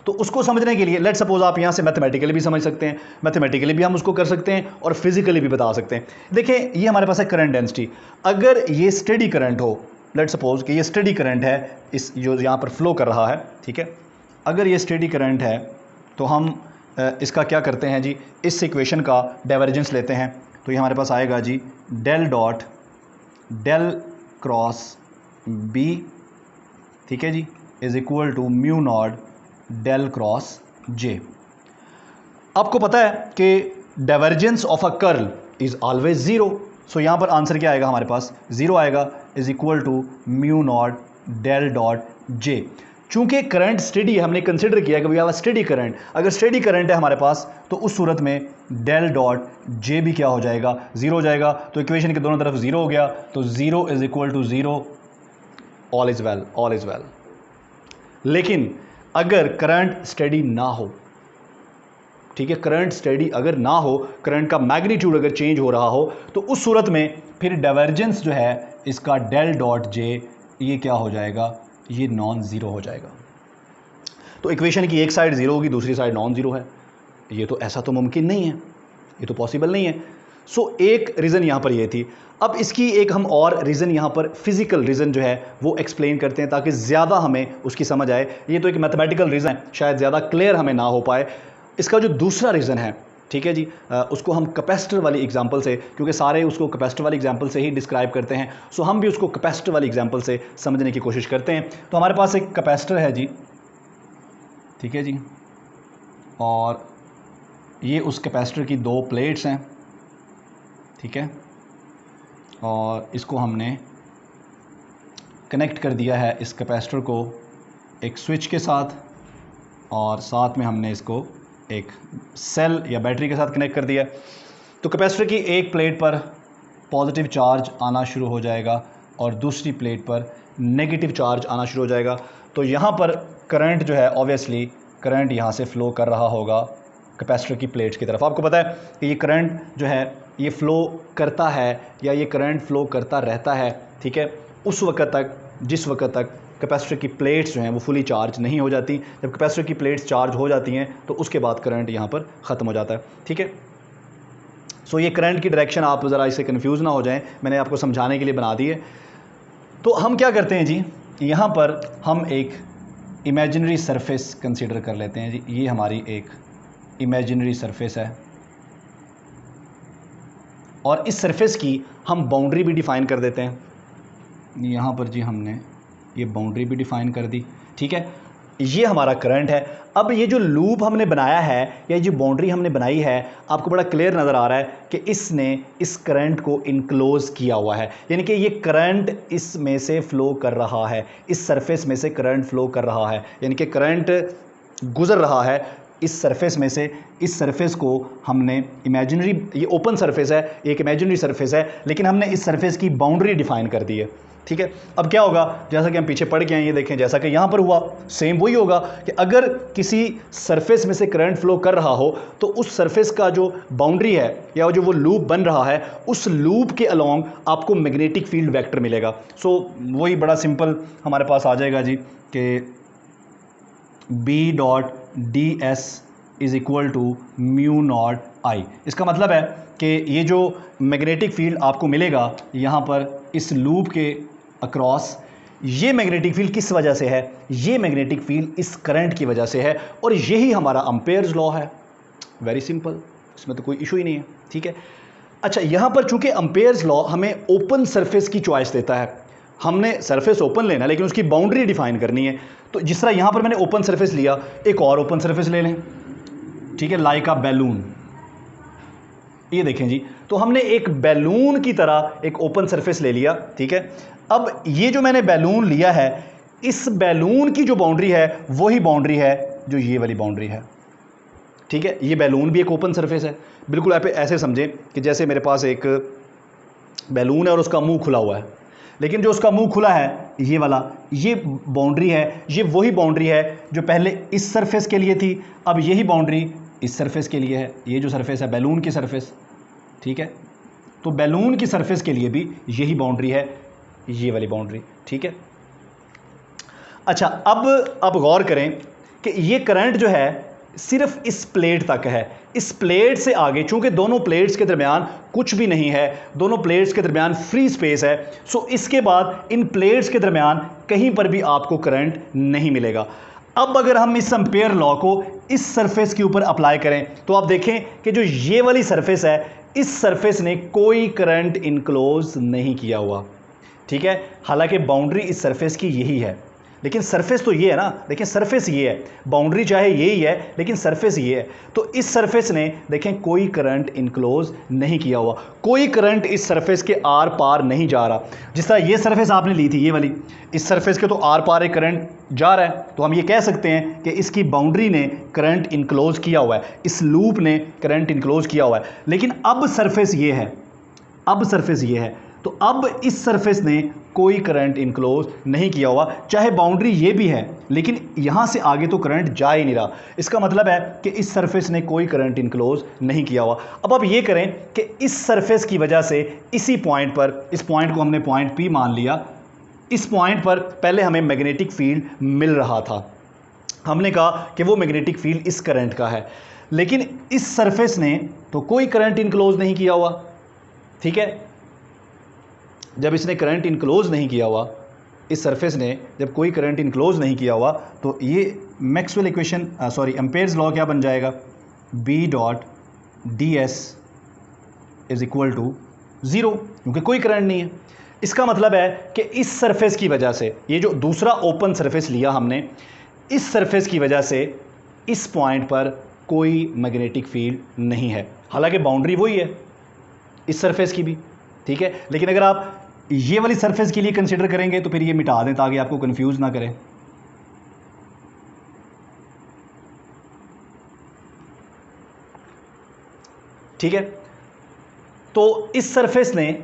तो उसको समझने के लिए लेट सपोज आप यहाँ से मैथमेटिकली भी समझ सकते हैं, मैथमेटिकली भी हम उसको कर सकते हैं और फिजिकली भी बता सकते हैं। देखें, ये हमारे पास है करंट डेंसिटी। अगर ये स्टेडी करंट हो, लेट सपोज कि ये स्टेडी करंट है, इस जो यहाँ पर फ्लो कर रहा है, ठीक है। अगर ये स्टेडी करंट है तो हम इसका क्या करते हैं जी? इस इक्वेशन का डाइवर्जेंस लेते हैं। तो ये हमारे पास आएगा जी del dot del cross B, ठीक है जी, is equal to mu naught del cross J. आपको पता है कि divergence of a curl is always zero. So यहाँ पर आंसर क्या आएगा? हमारे पास ज़ीरो आएगा, is equal to mu naught del dot J. चूंकि करंट स्टेडी है, हमने कंसिडर किया कि भैया स्टेडी करंट, अगर स्टेडी करंट है हमारे पास तो उस सूरत में डेल डॉट जे भी क्या हो जाएगा? ज़ीरो हो जाएगा। तो इक्वेशन के दोनों तरफ ज़ीरो हो गया, तो zero is equal to zero, all is well, all is well. लेकिन अगर करंट स्टेडी ना हो, ठीक है, करंट स्टेडी अगर ना हो, करंट का मैग्नीट्यूड अगर चेंज हो रहा हो, तो उस सूरत में फिर डाइवर्जेंस जो है इसका डेल डॉट जे ये क्या हो जाएगा? ये नॉन ज़ीरो हो जाएगा। तो इक्वेशन की एक साइड ज़ीरो होगी, दूसरी साइड नॉन ज़ीरो है। ये तो ऐसा तो मुमकिन नहीं है, ये तो पॉसिबल नहीं है। सो एक रीज़न यहाँ पर ये थी। अब इसकी एक हम और रीज़न यहाँ पर फिज़िकल रीज़न जो है वो एक्सप्लेन करते हैं ताकि ज़्यादा हमें उसकी समझ आए। ये तो एक मैथमेटिकल रीज़न है, शायद ज़्यादा क्लियर हमें ना हो पाए। इसका जो दूसरा रीज़न है, ठीक है जी, उसको हम कैपेसिटर वाली एग्जांपल से, क्योंकि सारे उसको कैपेसिटर वाली एग्जांपल से ही डिस्क्राइब करते हैं, सो हम भी उसको कैपेसिटर वाली एग्जांपल से समझने की कोशिश करते हैं। तो हमारे पास एक कैपेसिटर है जी, ठीक है जी, और ये उस कैपेसिटर की दो प्लेट्स हैं, ठीक है, और इसको हमने कनेक्ट कर दिया है इस कैपेसिटर को एक स्विच के साथ, और साथ में हमने इसको एक सेल या बैटरी के साथ कनेक्ट कर दिया। तो कैपेसिटर की एक प्लेट पर पॉजिटिव चार्ज आना शुरू हो जाएगा और दूसरी प्लेट पर नेगेटिव चार्ज आना शुरू हो जाएगा। तो यहाँ पर करंट जो है, ऑब्वियसली करंट यहाँ से फ़्लो कर रहा होगा कैपेसिटर की प्लेट्स की तरफ। आपको पता है कि ये करंट जो है ये फ़्लो करता है या ये करंट फ़्लो करता रहता है, ठीक है, उस वक्त तक जिस वक्त तक कैपेसिटर की प्लेट्स जो हैं वो फुली चार्ज नहीं हो जाती। जब कैपेसिटर की प्लेट्स चार्ज हो जाती हैं तो उसके बाद करंट यहाँ पर ख़त्म हो जाता है, ठीक है। सो ये करंट की डायरेक्शन, आप ज़रा इससे कंफ्यूज ना हो जाएं, मैंने आपको समझाने के लिए बना दी है। तो हम क्या करते हैं जी, यहाँ पर हम एक इमेजिनरी सरफेस कंसीडर कर लेते हैं जी। ये हमारी एक इमेजिनरी सरफेस है और इस सरफेस की हम बाउंड्री भी डिफ़ाइन कर देते हैं। यहाँ पर जी हमने ये बाउंड्री भी डिफ़ाइन कर दी, ठीक है। ये हमारा करंट है। अब ये जो लूप हमने बनाया है या जो बाउंड्री हमने बनाई है, आपको बड़ा क्लियर नज़र आ रहा है कि इसने इस करंट को इनक्लोज़ किया हुआ है, यानी कि ये करंट इसमें से फ़्लो कर रहा है, इस सरफेस में से करंट फ़्लो कर रहा है, यानी कि करंट गुज़र रहा है इस सरफेस में से। इस सरफेस को हमने इमेजिनरी, ये ओपन सरफेस है, एक इमेजिनरी सरफेस है, लेकिन हमने इस सरफेस की बाउंड्री डिफ़ाइन कर दी है, ठीक है। अब क्या होगा, जैसा कि हम पीछे पढ़ के आए, ये देखें, जैसा कि यहाँ पर हुआ सेम वही होगा कि अगर किसी सरफेस में से करंट फ्लो कर रहा हो तो उस सरफेस का जो बाउंड्री है या जो वो लूप बन रहा है, उस लूप के अलोंग आपको मैग्नेटिक फील्ड वेक्टर मिलेगा। सो वही बड़ा सिंपल हमारे पास आ जाएगा जी कि B.ds is equal to mu naught I. इसका मतलब है कि ये जो मैग्नेटिक फील्ड आपको मिलेगा यहाँ पर इस लूप के अक्रॉस, ये मैग्नेटिक फील्ड किस वजह से है, ये मैग्नेटिक फील्ड इस करंट की वजह से है, और यही हमारा एम्पेयर्स लॉ है। वेरी सिंपल, इसमें तो कोई इशू ही नहीं है, ठीक है। अच्छा, यहाँ पर चूंकि एम्पेयर्स लॉ हमें ओपन सरफेस की चॉइस देता है, हमने सरफेस ओपन लेना है लेकिन उसकी बाउंड्री डिफाइन करनी है। तो जिस तरह यहाँ पर मैंने ओपन सरफेस लिया, एक और ओपन सरफेस ले लें, ठीक है, लाइक अ बैलून। ये देखें जी, तो हमने एक बैलून की तरह एक ओपन सरफेस ले लिया, ठीक है। अब ये जो मैंने बैलून लिया है, इस बैलून की जो बाउंड्री है वही बाउंड्री है जो ये वाली बाउंड्री है, ठीक है। ये बैलून भी एक ओपन सरफेस है। बिल्कुल आप ऐसे समझें कि जैसे मेरे पास एक बैलून है और उसका मुंह खुला हुआ है, लेकिन जो उसका मुंह खुला है ये वाला, ये बाउंड्री है, ये वही बाउंड्री है जो पहले इस सरफेस के लिए थी, अब यही बाउंड्री इस सरफेस के लिए है। ये जो सरफेस है बैलून की सरफेस, ठीक है, तो बैलून की सरफेस के लिए भी यही बाउंड्री है, ये वाली बाउंड्री, ठीक है। अच्छा, अब गौर करें कि ये करंट जो है सिर्फ इस प्लेट तक है, इस प्लेट से आगे चूंकि दोनों प्लेट्स के दरमियान कुछ भी नहीं है, दोनों प्लेट्स के दरमियान फ्री स्पेस है, सो इसके बाद इन प्लेट्स के दरमियान कहीं पर भी आपको करंट नहीं मिलेगा। अब अगर हम इस एम्पेयर लॉ को इस सरफेस के ऊपर अप्लाई करें तो आप देखें कि जो ये वाली सरफेस है, इस सरफेस ने कोई करंट इनक्लोज नहीं किया हुआ, ठीक है। हालांकि बाउंड्री इस सरफेस की यही है, लेकिन सरफेस तो ये है ना, देखें सरफेस ये है, बाउंड्री चाहे यही है लेकिन सरफेस ये है। तो इस सरफेस ने देखें कोई करंट इनक्लोज नहीं किया हुआ, कोई करंट इस सरफेस के आर पार नहीं जा रहा। जिस तरह ये सरफेस आपने ली थी, ये वाली, इस सरफेस के तो आर पार एक करंट जा रहा है, तो हम ये कह सकते हैं कि इसकी बाउंड्री ने करंट इनक्लोज किया हुआ है, इस लूप ने करंट इनक्लोज किया हुआ है। लेकिन अब सरफेस ये है, अब सरफेस ये है, तो अब इस सरफेस ने कोई करंट इनक्लोज नहीं किया हुआ, चाहे बाउंड्री ये भी है, लेकिन यहां से आगे तो करंट जा ही नहीं रहा। इसका मतलब है कि इस सरफेस ने कोई करंट इनक्लोज नहीं किया हुआ। अब आप ये करें कि इस सरफेस की वजह से इसी पॉइंट पर, इस पॉइंट को हमने पॉइंट पी मान लिया, इस पॉइंट पर पहले हमें मैग्नेटिक फील्ड मिल रहा था, हमने कहा कि वो मैग्नेटिक फील्ड इस करंट का है। लेकिन इस सरफेस ने तो कोई करंट इनक्लोज नहीं किया हुआ, ठीक है। जब इसने करंट इनक्लोज नहीं किया हुआ, इस सरफेस ने जब कोई करंट इनक्लोज नहीं किया हुआ, तो ये मैक्सवेल इक्वेशन एम्पेयर्स लॉ क्या बन जाएगा, B dot D S is equal to zero, क्योंकि कोई करंट नहीं है। इसका मतलब है कि इस सरफेस की वजह से, ये जो दूसरा ओपन सरफेस लिया हमने, इस सरफेस की वजह से इस पॉइंट पर कोई मैग्नेटिक फील्ड नहीं है। हालांकि बाउंड्री वही है इस सरफेस की भी, ठीक है। लेकिन अगर आप ये वाली सरफेस के लिए कंसिडर करेंगे तो फिर ये मिटा दें ताकि आपको कंफ्यूज ना करें। ठीक है, तो इस सरफेस ने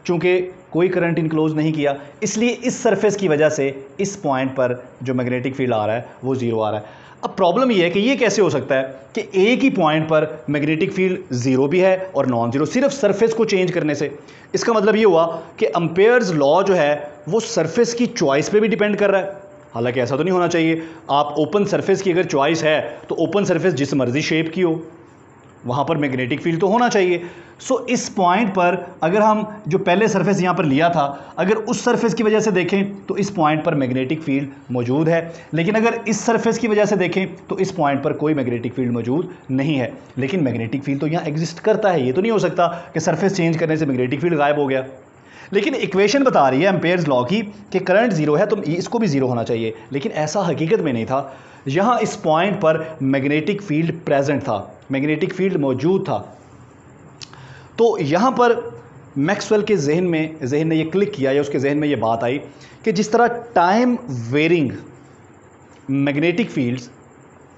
चूंकि कोई करंट इनक्लोज नहीं किया, इसलिए इस सरफेस की वजह से इस पॉइंट पर जो मैग्नेटिक फील्ड आ रहा है वो ज़ीरो आ रहा है। अब प्रॉब्लम ये है कि ये कैसे हो सकता है कि एक ही पॉइंट पर मैग्नेटिक फील्ड ज़ीरो भी है और नॉन ज़ीरो, सिर्फ सरफेस को चेंज करने से। इसका मतलब ये हुआ कि एम्पेयर्स लॉ जो है वो सरफेस की चॉइस पे भी डिपेंड कर रहा है। हालांकि ऐसा तो नहीं होना चाहिए। आप ओपन सरफेस की अगर चॉइस है तो ओपन सरफेस जिस मर्जी शेप की हो वहाँ पर मैग्नेटिक फील्ड तो होना चाहिए। सो इस पॉइंट पर अगर हम जो पहले सरफेस यहाँ पर लिया था, अगर उस सरफेस की वजह से देखें तो इस पॉइंट पर मैग्नेटिक फील्ड मौजूद है, लेकिन अगर इस सरफेस की वजह से देखें तो इस पॉइंट पर कोई मैग्नेटिक फील्ड मौजूद नहीं है। लेकिन मैग्नेटिक फील्ड तो यहाँ एग्जिस्ट करता है, ये तो नहीं हो सकता कि सरफेस चेंज करने से मैग्नेटिक फील्ड गायब हो गया। लेकिन इक्वेशन बता रही है एम्पेयर्स लॉ की कि करंट जीरो है तो इसको भी जीरो होना चाहिए, लेकिन ऐसा हकीकत में नहीं था। यहाँ इस पॉइंट पर मैग्नेटिक फील्ड प्रेजेंट था, मैग्नेटिक फील्ड मौजूद था। तो यहाँ पर मैक्सवेल के जहन ने ये क्लिक किया या उसके जहन में ये बात आई कि जिस तरह time varying magnetic fields,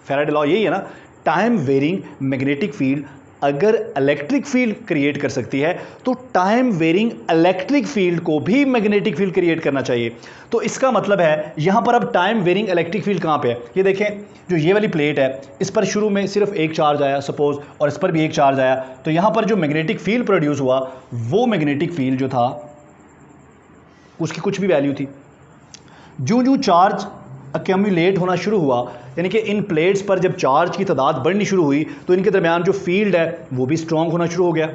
Faraday law यही है ना, टाइम वेरिंग मैग्नेटिक फील्ड अगर इलेक्ट्रिक फील्ड क्रिएट कर सकती है तो टाइम वेरिंग इलेक्ट्रिक फील्ड को भी मैग्नेटिक फील्ड क्रिएट करना चाहिए। तो इसका मतलब है यहां पर अब टाइम वेरिंग इलेक्ट्रिक फील्ड कहां पे है, ये देखें, जो ये वाली प्लेट है इस पर शुरू में सिर्फ एक चार्ज आया सपोज, और इस पर भी एक चार्ज आया, तो यहां पर जो मैग्नेटिक फील्ड प्रोड्यूस हुआ वो मैग्नेटिक फील्ड जो था उसकी कुछ भी वैल्यू थी। जो जो चार्ज अक्यूमुलेट होना शुरू हुआ, यानी कि इन प्लेट्स पर जब चार्ज की तादाद बढ़नी शुरू हुई तो इनके दरमियान जो फील्ड है वो भी स्ट्रॉन्ग होना शुरू हो गया,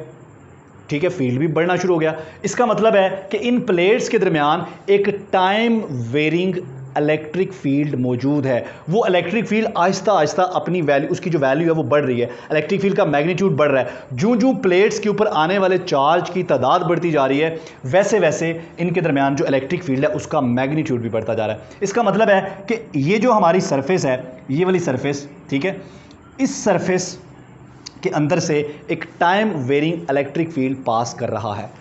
ठीक है, फील्ड भी बढ़ना शुरू हो गया। इसका मतलब है कि इन प्लेट्स के दरमियान एक टाइम वेरिंग इलेक्ट्रिक फील्ड मौजूद है। वो इलेक्ट्रिक फील्ड आहिस्ता आहिस्ता अपनी वैल्यू, उसकी जो वैल्यू है वो बढ़ रही है, इलेक्ट्रिक फील्ड का मैग्नीट्यूड बढ़ रहा है। जो जो प्लेट्स के ऊपर आने वाले चार्ज की तादाद बढ़ती जा रही है वैसे वैसे इनके दरमियान जो इलेक्ट्रिक फील्ड है उसका मैग्नीट्यूड भी बढ़ता जा रहा है। इसका मतलब है कि ये जो हमारी सरफेस है, ये वाली सरफेस, ठीक है, इस सरफेस के अंदर से एक टाइम वेरिंग इलेक्ट्रिक फील्ड पास कर रहा है।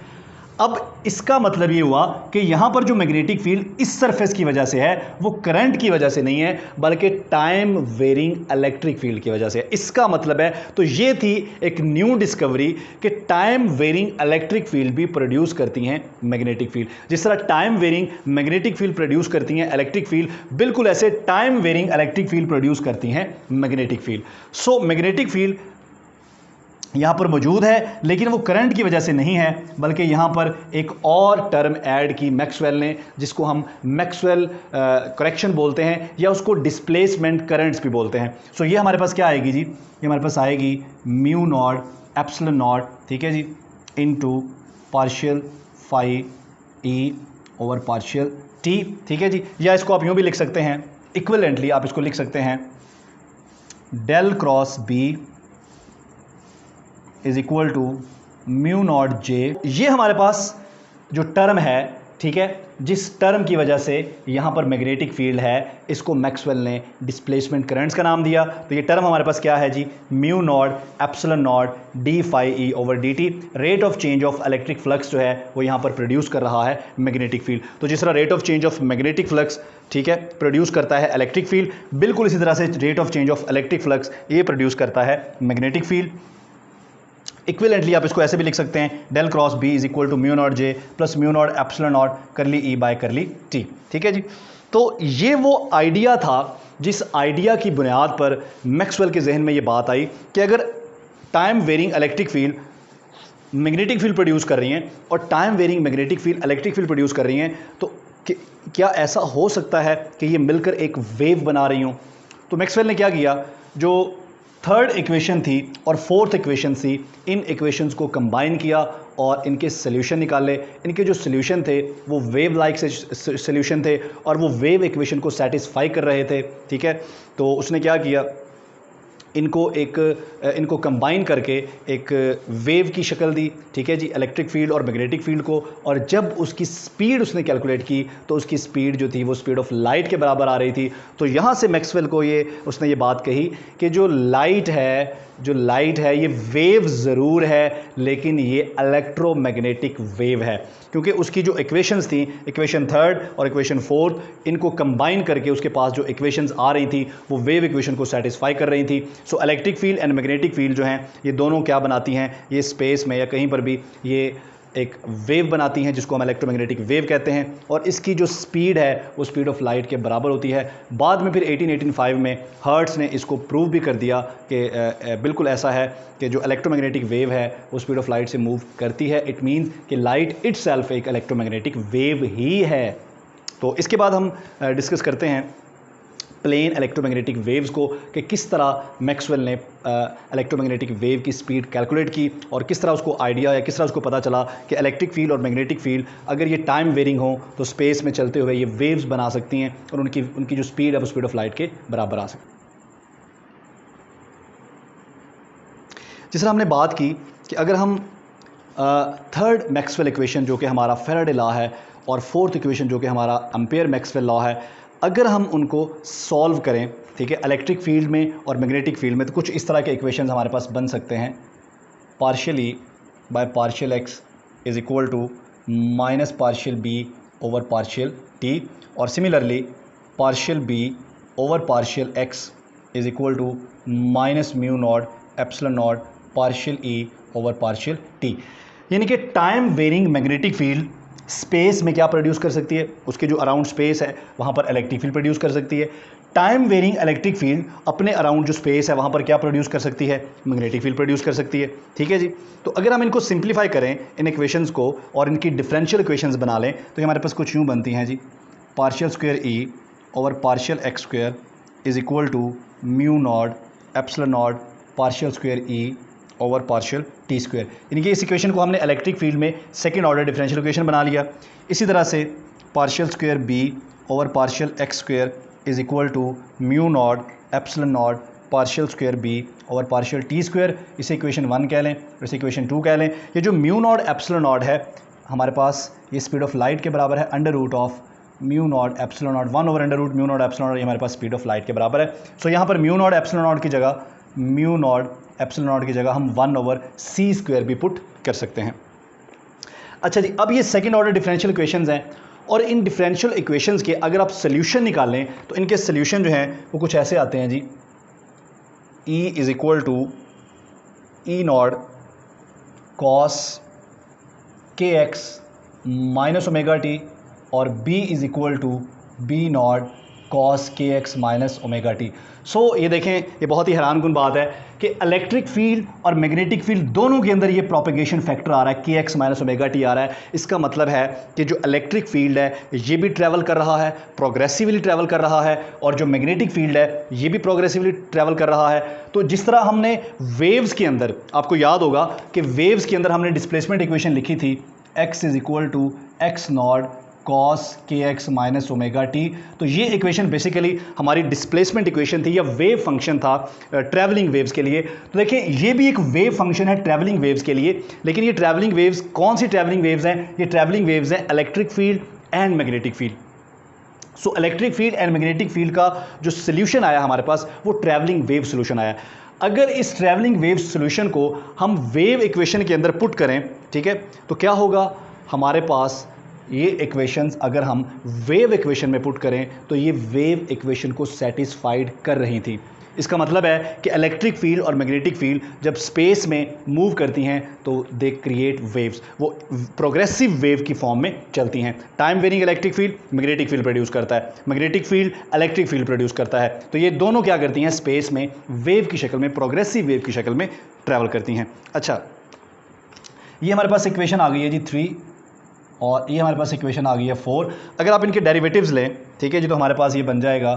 अब इसका मतलब ये हुआ कि यहां पर जो मैग्नेटिक फील्ड इस सरफेस की वजह से है वो करंट की वजह से नहीं है बल्कि टाइम वेरिंग इलेक्ट्रिक फील्ड की वजह से है। इसका मतलब है, तो ये थी एक न्यू डिस्कवरी कि टाइम वेरिंग इलेक्ट्रिक फील्ड भी प्रोड्यूस करती हैं मैग्नेटिक फील्ड। जिस तरह time varying magnetic field produce करती हैं इलेक्ट्रिक फील्ड, बिल्कुल ऐसे time varying electric field produce करती हैं magnetic field. So magnetic field यहाँ पर मौजूद है लेकिन वो करंट की वजह से नहीं है, बल्कि यहाँ पर एक और टर्म ऐड की मैक्सवेल ने, जिसको हम मैक्सवेल करेक्शन बोलते हैं या उसको डिस्प्लेसमेंट करंट्स भी बोलते हैं। सो ये हमारे पास क्या आएगी जी, ये हमारे पास आएगी म्यू नॉट एप्सिलॉन नॉट, ठीक है जी, into partial phi E over partial T, ठीक है जी। या इसको आप यूँ भी लिख सकते हैं, इक्विवेलेंटली आप इसको लिख सकते हैं del cross B is equal to mu naught J. ये हमारे पास जो टर्म है, ठीक है, जिस टर्म की वजह से यहाँ पर मैग्नेटिक फील्ड है, इसको मैक्सवेल ने डिस्प्लेसमेंट करंट्स का नाम दिया। तो ये टर्म हमारे पास क्या है जी, mu naught epsilon naught D phi E over D T. Rate of change of electric flux जो है वो यहाँ पर प्रोड्यूस कर रहा है मैग्नेटिक फील्ड। तो जिस तरह rate of change of magnetic flux, ठीक है, प्रोड्यूस करता है इलेक्ट्रिक फील्ड, बिल्कुल इसी तरह से rate of change of electric flux ये प्रोड्यूस करता है मैग्नेटिक फील्ड। इक्विवेलेंटली आप इसको ऐसे भी लिख सकते हैं, del cross B is equal to mu naught J plus mu naught epsilon naught curly E bye करली टी, ठीक है जी। तो ये वो आइडिया था जिस आइडिया की बुनियाद पर मैक्सवेल के जहन में ये बात आई कि अगर time varying electric field magnetic field produce कर रही हैं और time varying magnetic field electric field produce कर रही हैं, तो क्या ऐसा हो सकता है कि ये मिलकर एक वेव बना रही हूँ। तो मैक्सवेल ने क्या किया, जो थर्ड इक्वेशन थी और फोर्थ इक्वेशन थी, इन इक्वेशंस को कंबाइन किया और इनके सोल्यूशन निकाले। इनके जो सोल्यूशन थे वो वेव लाइक से सोल्यूशन थे और वो वेव इक्वेशन को सेटिस्फाई कर रहे थे, ठीक है। तो उसने क्या किया, इनको कंबाइन करके एक वेव की शक्ल दी, ठीक है जी, इलेक्ट्रिक फील्ड और मैग्नेटिक फील्ड को। और जब उसकी स्पीड उसने कैलकुलेट की तो उसकी स्पीड जो थी वो स्पीड ऑफ लाइट के बराबर आ रही थी। तो यहाँ से मैक्सवेल को उसने ये बात कही कि जो लाइट है ये वेव ज़रूर है लेकिन ये इलेक्ट्रोमैग्नेटिक वेव है, क्योंकि उसकी जो इक्वेशंस थी, इक्वेशन थर्ड और इक्वेशन फोर्थ, इनको कंबाइन करके उसके पास जो इक्वेशंस आ रही थी वो वेव इक्वेशन को सेटिस्फाई कर रही थी। So electric field and magnetic field जो हैं ये दोनों क्या बनाती हैं, ये स्पेस में या कहीं पर भी ये एक वेव बनाती हैं जिसको हम इलेक्ट्रोमैग्नेटिक वेव कहते हैं। और इसकी जो स्पीड है वो स्पीड ऑफ लाइट के बराबर होती है। बाद में फिर 1885 में हर्ट्ज़ ने इसको प्रूव भी कर दिया कि बिल्कुल ऐसा है कि जो इलेक्ट्रोमैग्नेटिक वेव है वो स्पीड ऑफ लाइट से मूव करती है। इट मीन्स कि लाइट इटसेल्फ एक इलेक्ट्रोमैग्नेटिक वेव ही है। तो इसके बाद हम डिस्कस करते हैं प्लेन इलेक्ट्रोमैग्नेटिक वेव्स को कि किस तरह मैक्सवेल ने इलेक्ट्रोमैग्नेटिक वेव की स्पीड कैलकुलेट की और किस तरह उसको आइडिया या किस तरह उसको पता चला कि इलेक्ट्रिक फील्ड और मैग्नेटिक फील्ड अगर ये टाइम वेरिंग हो तो स्पेस में चलते हुए ये वेव्स बना सकती हैं और उनकी जो स्पीड है वो स्पीड ऑफ लाइट के बराबर आ सकती है। जिस तरह हमने बात की कि अगर हम थर्ड मैक्सवेल इक्वेशन जो कि हमारा फैराडे लॉ है और फोर्थ इक्वेशन जो कि हमारा एम्पेयर मैक्सवेल लॉ है, अगर हम उनको सॉल्व करें, ठीक है, इलेक्ट्रिक फील्ड में और मैग्नेटिक फील्ड में, तो कुछ इस तरह के इक्वेशंस हमारे पास बन सकते हैं। Partial E by partial X is equal to minus partial B over partial T, और similarly partial B over partial X is equal to minus mu naught epsilon naught partial E over partial T. यानी कि time varying magnetic field space में क्या produce कर सकती है, उसके जो अराउंड स्पेस है वहाँ पर इलेक्ट्रिक फील्ड प्रोड्यूस कर सकती है। टाइम वेरिंग इलेक्ट्रिक फील्ड अपने अराउंड जो स्पेस है वहाँ पर क्या प्रोड्यूस कर सकती है, मैग्नेटिक फील्ड प्रोड्यूस कर सकती है, ठीक है जी। तो अगर हम इनको सिंप्लीफाई करें इन इक्वेशंस को और इनकी डिफरेंशियल इक्वेशंस बना लें तो हमारे पास कुछ यूँ बनती हैं जी, partial square E over partial X square is equal to mu naught epsilon naught partial square E over partial T square. यानी कि इस इक्वेशन को हमने इलेक्ट्रिक फील्ड में सेकंड ऑर्डर डिफरेंशियल इक्वेशन बना लिया। इसी तरह से partial square B over partial X square is equal to mu naught epsilon naught partial square B over partial T square, इसे इक्वेशन 1 कह लें, इसे इक्वेशन 2 कह लें। ये जो म्यू नॉट एप्सिलॉन नॉट है हमारे पास ये स्पीड ऑफ लाइट के बराबर है, under root of mu naught epsilon naught 1 over under root mu naught epsilon naught, ये हमारे पास स्पीड ऑफ लाइट के बराबर है। सो यहाँ पर म्यू नॉट एप्सिलॉन नॉट की जगह म्यू नॉट एप्सिलॉन नॉट की जगह हम 1 ओवर सी स्क्वायर भी पुट कर सकते हैं। अच्छा जी, अब ये सेकंड ऑर्डर डिफरेंशियल इक्वेशंस हैं और इन डिफरेंशियल इक्वेशंस के अगर आप सोल्यूशन निकालें तो इनके सोल्यूशन जो हैं वो कुछ ऐसे आते हैं जी, E is equal to E naught cos k x minus omega t और B is equal to B naught cos k x minus omega t. So ये देखें, ये बहुत ही हैरानकुन बात है कि इलेक्ट्रिक फील्ड और मैग्नेटिक फील्ड दोनों के अंदर ये प्रोपेगेशन फैक्टर आ रहा है, के एक्स माइनस ओमेगा टी आ रहा है। इसका मतलब है कि जो इलेक्ट्रिक फील्ड है ये भी ट्रैवल कर रहा है, प्रोग्रेसिवली ट्रैवल कर रहा है, और जो मैग्नेटिक फील्ड है ये भी प्रोग्रेसिवली ट्रैवल कर रहा है। तो जिस तरह हमने वेव्स के अंदर, आपको याद होगा कि वेव्स के अंदर हमने डिस्प्लेसमेंट इक्वेशन लिखी थी, x is equal to x naught cos k x minus omega t. तो ये इक्वेशन बेसिकली हमारी डिस्प्लेसमेंट इक्वेशन थी या वेव फंक्शन था ट्रैवलिंग वेव्स के लिए। तो देखिए ये भी एक वेव फंक्शन है ट्रैवलिंग वेव्स के लिए, लेकिन ये ट्रैवलिंग वेव्स कौन सी ट्रैवलिंग वेव्स हैं, ये ट्रैवलिंग वेव्स हैं electric field and magnetic field. So electric field and magnetic field का जो सोल्यूशन आया हमारे पास वो ट्रैवलिंग वेव सोल्यूशन आया। अगर इस ट्रैवलिंग वेव सोल्यूशन को हम वेव इक्वेशन के अंदर पुट करें, ठीक है, तो क्या होगा, हमारे पास ये इक्वेशंस अगर हम वेव इक्वेशन में पुट करें तो ये वेव इक्वेशन को सेटिस्फाइड कर रही थी। इसका मतलब है कि इलेक्ट्रिक फील्ड और मैग्नेटिक फील्ड जब स्पेस में मूव करती हैं तो दे क्रिएट वेव्स, वो प्रोग्रेसिव वेव की फॉर्म में चलती हैं। Time varying electric field magnetic field produce करता है, magnetic field electric field produce करता है। तो ये दोनों क्या करती हैं, स्पेस में वेव की शक्ल में, प्रोग्रेसिव वेव की शक्ल में ट्रैवल करती हैं। अच्छा, ये हमारे पास इक्वेशन आ गई है जी 3 और ये हमारे पास इक्वेशन आ गई है 4। अगर आप इनके डेरिवेटिव्स लें, ठीक है जी, तो हमारे पास ये बन जाएगा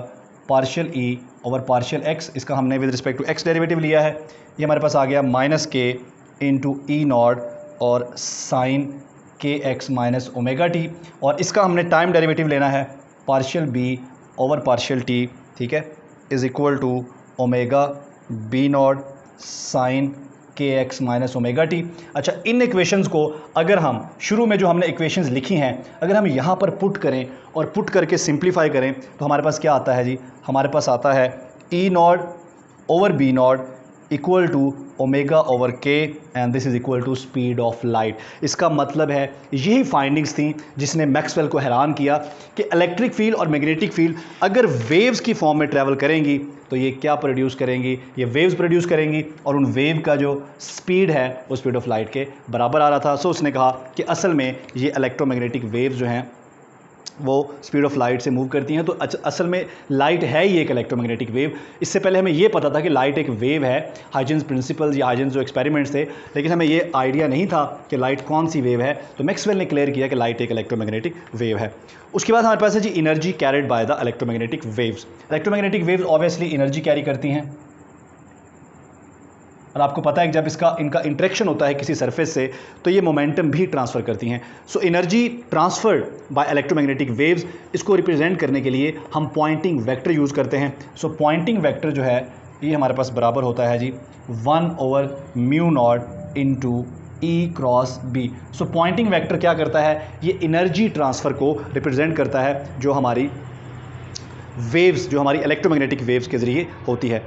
partial E over partial x, इसका हमने with respect to x derivative लिया है, ये हमारे पास आ गया minus k into E naught और sine k x minus omega t, और इसका हमने टाइम डेरिवेटिव लेना है partial B over partial T, ठीक है, is equal to omega B naught sine k x minus omega t. अच्छा, इन इक्वेशंस को अगर हम शुरू में जो हमने इक्वेशंस लिखी हैं अगर हम यहाँ पर पुट करें और पुट करके सिंप्लीफाई करें तो हमारे पास क्या आता है जी, हमारे पास आता है E naught over B naught equal to omega over K and this is equal to speed of light. इसका मतलब है यही फाइंडिंग्स थी जिसने मैक्सवेल को हैरान किया कि इलेक्ट्रिक फील्ड और मैग्नेटिक फील्ड अगर वेव्स की फॉर्म में ट्रैवल करेंगी तो ये क्या प्रोड्यूस करेंगी, ये वेव्स प्रोड्यूस करेंगी, और उन वेव का जो स्पीड है वो स्पीड ऑफ लाइट के बराबर आ रहा था। सो उसने कहा कि असल में ये इलेक्ट्रोमैग्नेटिक वेव्स जो हैं वो स्पीड ऑफ लाइट से मूव करती हैं। तो असल में लाइट है ही एक इलेक्ट्रोमैग्नेटिक वेव। इससे पहले हमें ये पता था कि लाइट एक वेव है, हाइजेंस प्रिंसिपल्स या हाइजेंस जो एक्सपेरिमेंट्स थे, लेकिन हमें ये आइडिया नहीं था कि लाइट कौन सी वेव है। तो मैक्सवेल ने क्लियर किया कि लाइट एक इलेक्ट्रोमैग्नेटिक वेव है। उसके बाद हमारे पास है जी energy carried by the electromagnetic waves. Electromagnetic waves obviously energy carry करती हैं, और आपको पता है कि जब इनका इंटरेक्शन होता है किसी सरफेस से तो ये मोमेंटम भी ट्रांसफ़र करती हैं। So energy transferred by electromagnetic waves, इसको रिप्रेजेंट करने के लिए हम पॉइंटिंग वेक्टर यूज़ करते हैं। सो पॉइंटिंग वेक्टर जो है ये हमारे पास बराबर होता है जी 1 ओवर म्यू नॉट इंटू ई क्रॉस बी। सो पॉइंटिंग वेक्टर क्या करता है, ये एनर्जी ट्रांसफ़र को रिप्रेजेंट करता है जो हमारी वेव्स, जो हमारी इलेक्ट्रोमैग्नेटिक वेव्स के ज़रिए होती है।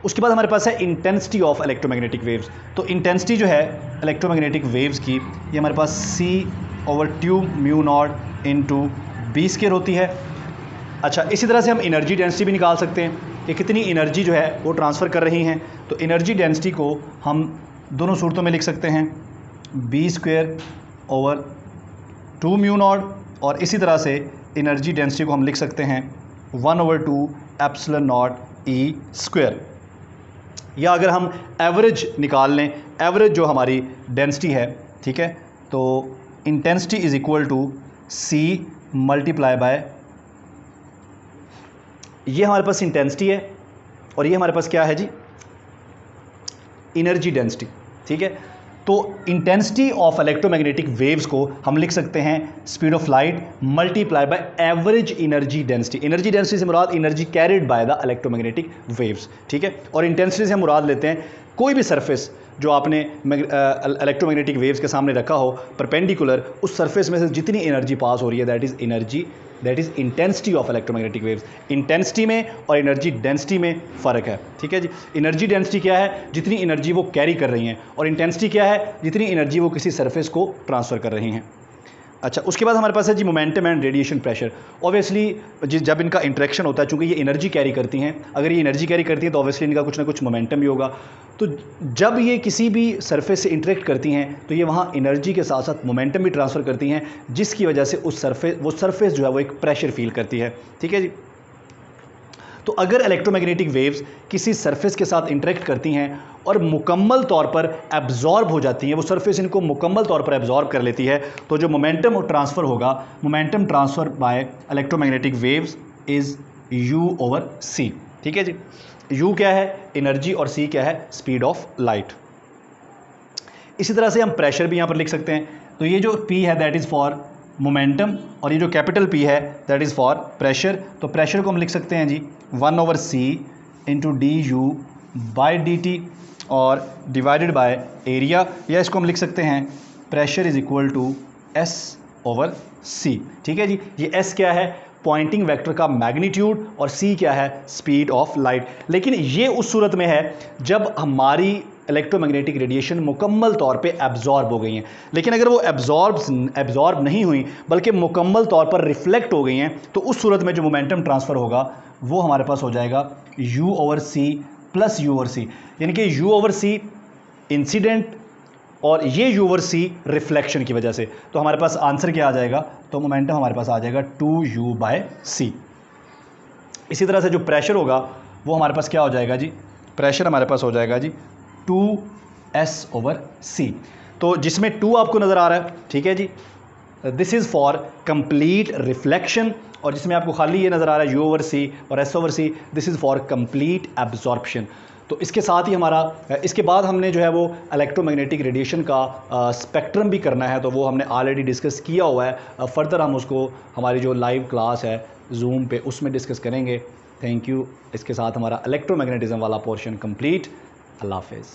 उसके बाद हमारे पास है इंटेंसिटी ऑफ इलेक्ट्रोमैग्नेटिक वेव्स। तो इंटेंसिटी जो है इलेक्ट्रोमैग्नेटिक वेव्स की ये हमारे पास C over two mu naught into B square होती है। अच्छा, इसी तरह से हम एनर्जी डेंसिटी भी निकाल सकते हैं कि कितनी एनर्जी जो है वो ट्रांसफ़र कर रही हैं। तो एनर्जी डेंसिटी को हम दोनों सूरतों में लिख सकते हैं, B square over 2 mu naught, और इसी तरह से एनर्जी डेंसिटी को हम लिख सकते हैं 1 over 2 epsilon not E square. या अगर हम एवरेज निकाल लें, एवरेज जो हमारी डेंसिटी है, ठीक है, तो intensity is equal to c multiply by, ये हमारे पास इंटेंसिटी है और ये हमारे पास क्या है जी, एनर्जी डेंसिटी, ठीक है। तो इंटेंसिटी ऑफ इलेक्ट्रोमैग्नेटिक वेव्स को हम लिख सकते हैं speed of light multiply by average energy density. Energy density से मुराद energy carried by the electromagnetic waves, ठीक है। और इंटेंसिटी से हम मुराद लेते हैं कोई भी सरफेस जो आपने इलेक्ट्रोमैग्नेटिक वेव्स के सामने रखा हो परपेंडिकुलर, उस सरफेस में से जितनी एनर्जी पास हो रही है that is energy, that is intensity of electromagnetic waves. Intensity में और एनर्जी डेंसिटी में फ़र्क है, ठीक है जी। एनर्जी डेंसिटी क्या है, जितनी एनर्जी वो कैरी कर रही हैं, और इंटेंसिटी क्या है, जितनी एनर्जी वो किसी सरफेस को ट्रांसफ़र कर रही हैं। अच्छा, उसके बाद हमारे पास है जी momentum and radiation pressure. Obviously जब इनका इंटरेक्शन होता है, चूँकि ये एनर्जी कैरी करती हैं, अगर ये एनर्जी कैरी करती हैं तो ऑब्वियसली इनका कुछ ना कुछ मोमेंटम भी होगा। तो जब ये किसी भी सरफेस से इंटरेक्ट करती हैं तो ये वहाँ एनर्जी के साथ साथ मोमेंटम भी ट्रांसफ़र करती हैं, जिसकी वजह से उस सरफेस जो है वो एक प्रेशर फील करती है, ठीक है जी। तो अगर इलेक्ट्रोमैग्नेटिक वेव्स किसी सरफेस के साथ इंटरेक्ट करती हैं और मुकम्मल तौर पर एब्जॉर्ब हो जाती हैं, वो सरफेस इनको मुकम्मल तौर पर एब्जॉर्ब कर लेती है, तो जो मोमेंटम ट्रांसफ़र होगा, momentum transfer by electromagnetic waves is U over C, ठीक है जी। यू क्या है, एनर्जी, और सी क्या है, स्पीड ऑफ लाइट। इसी तरह से हम प्रेशर भी यहाँ पर लिख सकते हैं। तो ये जो P है दैट इज़ फॉर मोमेंटम, और ये जो कैपिटल P है दैट इज़ फॉर प्रेशर। तो प्रेशर को हम लिख सकते हैं जी 1 over C into D U by D T और डिवाइडेड बाय एरिया, या इसको हम लिख सकते हैं pressure is equal to S over C, ठीक है जी। ये एस क्या है, पॉइंटिंग वेक्टर का मैग्नीट्यूड, और सी क्या है, स्पीड ऑफ लाइट। लेकिन ये उस सूरत में है जब हमारी इलेक्ट्रोमैग्नेटिक रेडिएशन मुकम्मल तौर पे एब्जॉर्ब हो गई हैं। लेकिन अगर वो एब्जॉर्ब नहीं हुई बल्कि मुकम्मल तौर पर रिफ्लेक्ट हो गई हैं, तो उस सूरत में जो मोमेंटम ट्रांसफ़र होगा वो हमारे पास हो जाएगा U over C plus U over C, यानी कि यू ओवर सी इंसिडेंट और ये यू ओवर सी रिफ्लेक्शन की वजह से। तो हमारे पास आंसर क्या आ जाएगा, तो मोमेंटम हमारे पास आ जाएगा 2u बाय सी। इसी तरह से जो प्रेशर होगा वो हमारे पास क्या हो जाएगा जी, प्रेशर हमारे पास हो जाएगा जी 2s ओवर सी। तो जिसमें 2 आपको नज़र आ रहा है, ठीक है जी, this is for complete reflection, और जिसमें आपको खाली ये नज़र आ रहा है U/C और S/C, this is for complete absorption. तो इसके साथ ही हमारा इसके बाद हमने जो है वो इलेक्ट्रोमैग्नेटिक रेडिएशन का स्पेक्ट्रम भी करना है, तो वो हमने ऑलरेडी डिस्कस किया हुआ है। फर्दर हम उसको हमारी जो लाइव क्लास है जूम पे उसमें डिस्कस करेंगे। Thank you. इसके साथ हमारा इलेक्ट्रोमैग्नेटिज्म वाला पोर्शन कंप्लीट। अल्लाह हाफ़िज़।